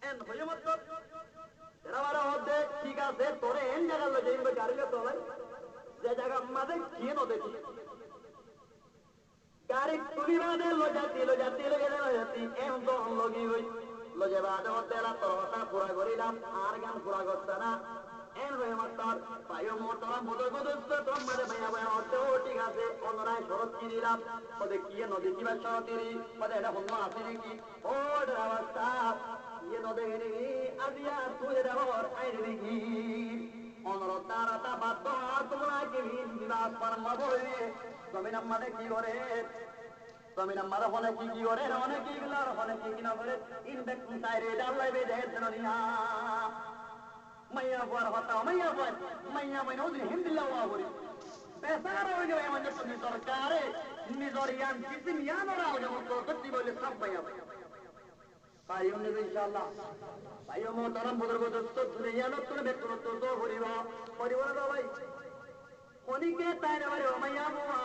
এন হই মত তেরাবার হতে ঠিক আছে তোরে এন জায়গা লই যাইবে গাড়িলে তোলে যে জায়গা মাঝে কি ন দেখি গাড়ি তুলি বাদে লজাতি এম তো লগি হই লজে বাদে হতে লা তোরটা পুরা করিলাম আর গান পুরা করতে না এন হই মাত্র পায়ো মোটরা মদর গদস্ত তোমারে ভাইয়া ভাইয়া হতে ও ঠিক আছে অনরাই শরৎ কি দিলাম পদে কি নদী কিবা শরতিরি পদে এটা হন্য আছে নাকি ও অবস্থা ইয়ে নদে নি আজিয়া তুই দেবর আইরে দেখি অনর তারাটা বাদ তোমরা কি বিবাস পরমা বলে জমিন আমাদের কি করে জমিন আমাদের হনে কি করে অনেক কি গুলার হনে কি না করে ইন দেখুন তাইরে ডাল্লাই বেদে জননিয়া মাইয়া বর হতা মাইয়া বই নদী হিন্দি লাওয়া বলি বেসারা হয়ে যাবে আমাদের তুমি সরকারে নিজর ইয়ান কিছু ইয়ান ওরা হয়ে যাবো তো সত্যি বলে সব মাইয়া বই ভাইও নেবে ইনশাআল্লাহ। ভাইও মোহতারাম বুজুর্গ দোস্ত দুনিয়া নতুন বেতন তো পরিব না ভাই অনিকে তাই না রে ওমাইয়া বুয়া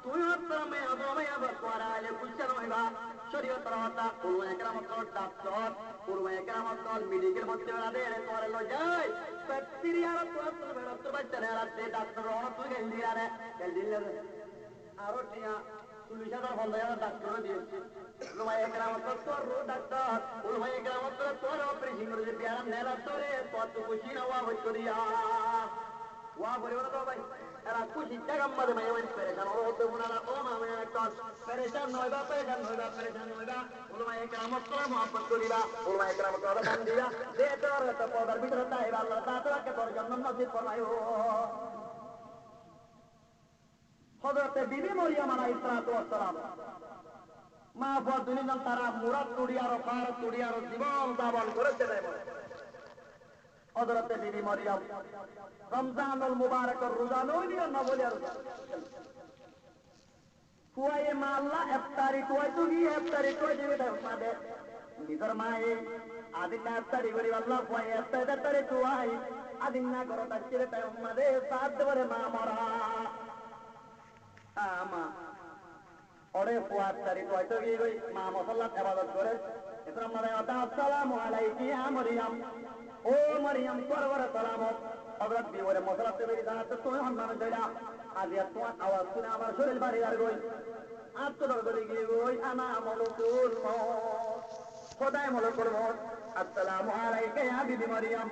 তুই হত্তর মেয়া বোমাইয়া বাতওয়ারা আলে কুলচার হইবা শরীয়ত রাতা কুরবা একরামত ডাক্তার কুরবা একরামত মেডিকেল মধ্যে আদের তোরে লো যাই সত্তিরিয়ার তো বেড়া তো বাচ্চারে রাতে ডাক্তার ওরা তুই গেল আরো টিয়া পুলিশ আদার বন্ধ ডাক্তার দিয়েছে কুরবা একরামত তোর ডাক্তার কুরবা একরামত তোর অপারেশন করে বিয়ার নেলা তোরে কত খুশি না ওয়া করিয়া ওয়া বলিও না ভাই এরা খুশি টাকা মাঝে মাঝে মাঝে পেরেশান হতে মনে ও মামে একটা পেরেশান নইবা উলমা একরামত তোরা মহব্বত করিবা উলমা একরামত তোরা দান দিবা দে তোর তো পদার ভিতরে তাইবা আল্লাহ তাআলাকে তোর জন্য নসিব ফরমাইও হযরত বিবি মরিয়ম আলাইহিস সালাম মা বাবা দুনিয়া তারা মুরাদ তুড়িয়ার পার তুড়িয়ার জীবন দাবন করেছে হযরত বিবি মরিয়ম রমজানুল মুবারকের রোজা নইলিও না বলে আর ফুয়ায়ে মা আল্লাহ ইফতারি তুই তো গিয়ে ইফতারি তুই দিবে আমাদের নিজের মায়ে আদিন না ইফতারি করি আল্লাহ ফুয়ায়ে ইফতারি তুই আদিন না করো তার ছেলে তাই আমাদের সাথ দেবে মা মরা আমা ওরে ফুয়া ইফতারি তুই তো গিয়ে মা মুসাল্লাত ইবাদত করে এরপর আমাদের আসসালামু আলাইকি ইয়া মরিয়ম ও মরিয়ম তোর সালাম হযরত বিবরে মুসাল্লাতে বেরি দাঁড়াতে তুই হান্নান জয়লা আজ এত আওয়াজ শুনে আমার শরীর বাড়ি আর গই আত্মদর করে গিয়ে গই আনা মলকুল মউত খোদাই মলকুল মউত আসসালামু আলাইকা ইয়া বিবি মরিয়ম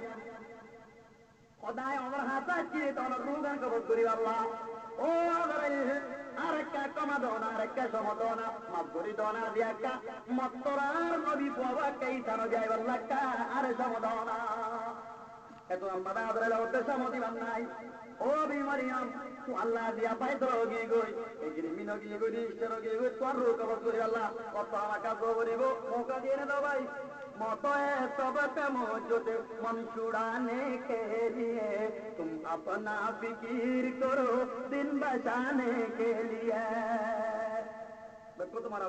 খোদাই আমার হাত আছে তোমার রুগান কবুল করি আল্লাহ ও আরেকটা কমা দোনা আরেকটা সমদোনা মাবুরি দোনা দিয়াকা মত্তরার নবী বাবা কাইতানো যায় আল্লাহ কা আরে সমদোনা এত আমরা আদরে লওতে সমদি বানাই ও বি মরিয়ম তু আল্লাহ দিয়া পাইতো গি গই এগিরি মিনো গি গই ইশারা গি গই তোর রূপ কবুল করি আল্লাহ কত আমাকে কবরিব মৌকা দিয়ে না দাও ভাই মতো है सबक मौजूद मन छुड़ाने के लिए तुम अपना फिकीर करो दिन बचाने के लिए तुम्हारा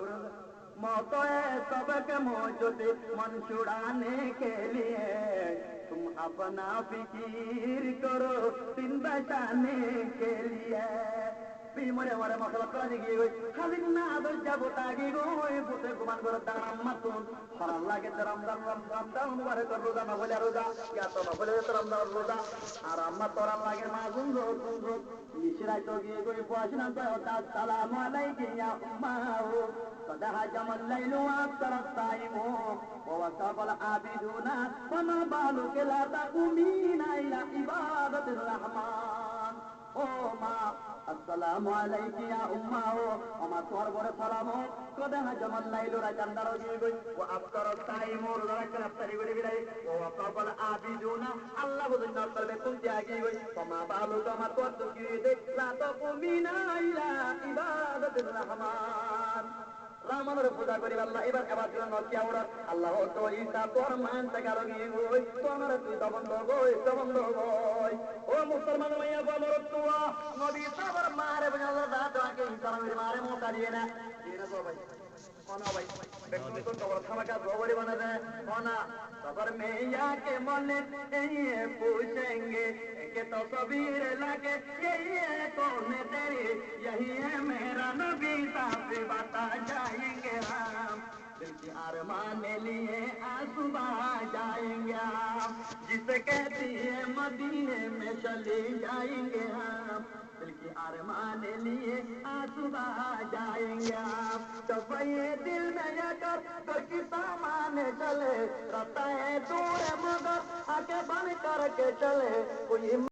मौतो है सबक मौजूद मन छुड़ाने के लिए तुम अपना फिकीर करो दिन बचाने के लिए মরে মরে মশলা করা গিয়ে গই খালিন না আদর যাবো তাগি গই বুতে গুমান করে দাঁড়াম মাতুন হরান লাগে রমজান রমজান মুবারক রোজা না বলে রোজা ইয়া তো না বলে রমজান রোজা আর আম্মা তোরান লাগে মা গুনজো গুনজো নিশিরাই তো গিয়ে গই পয়সা তো আসসালামু আলাইকি ইয়া উম্মা সদাহা জামাল লাইলু আফতার সাইমু ওয়া সাবাল আবিদুনা ফামা বালুকা লা তাকুমিনা ইলা ইবাদাতির রহমান ও মা আসসালামু আলাইকি ইয়া উম্মা ও আমার তোর বড় সালাম কদা জামাল লাইলু রাজান্দার গই গই ও আফতার সাইমু রাকাত আফতারি গরি বিলাই ও কাবাল আবিদুনা আল্লাহ বুঝুন না করবে কোন জায়গা গই তোমা বালু তোমা তোর তো কি দেখলা তো কুমিনা ইলা ইবাদাতির রহমান রামানের পূজা করি আল্লাহ এবার এবার জন্য কিয়া ওরা আল্লাহ তো ঈসা তোর মান টাকা লগি গই তোমার তুই তবন্ধ গই ও মুসলমান মাইয়া বলর তুয়া নবী সাবর মারে বজাল দাঁত আগে ঈসা নবীর মারে মোটা দিয়ে না গো ভাই কোনা ভাই দেখুন তো তোর থামাকা গোবরি বনা দে কোনা সবর মেয়া के मन ये पूछेंगे कि तस्वीर लगे ये कौन तेरी यही है मेरा नबी साहब बता जाएंगे हम दिल की अरमान लिए आंसू बहा जाएंगे हम जिसे कहती है मदीने में चले जाएंगे हम दिल की अरमान लिए आंसू बहा जाएंगे हम तो ये दिल में कर की सामान चले रहता है दूर मगर आके बन करके चले कोई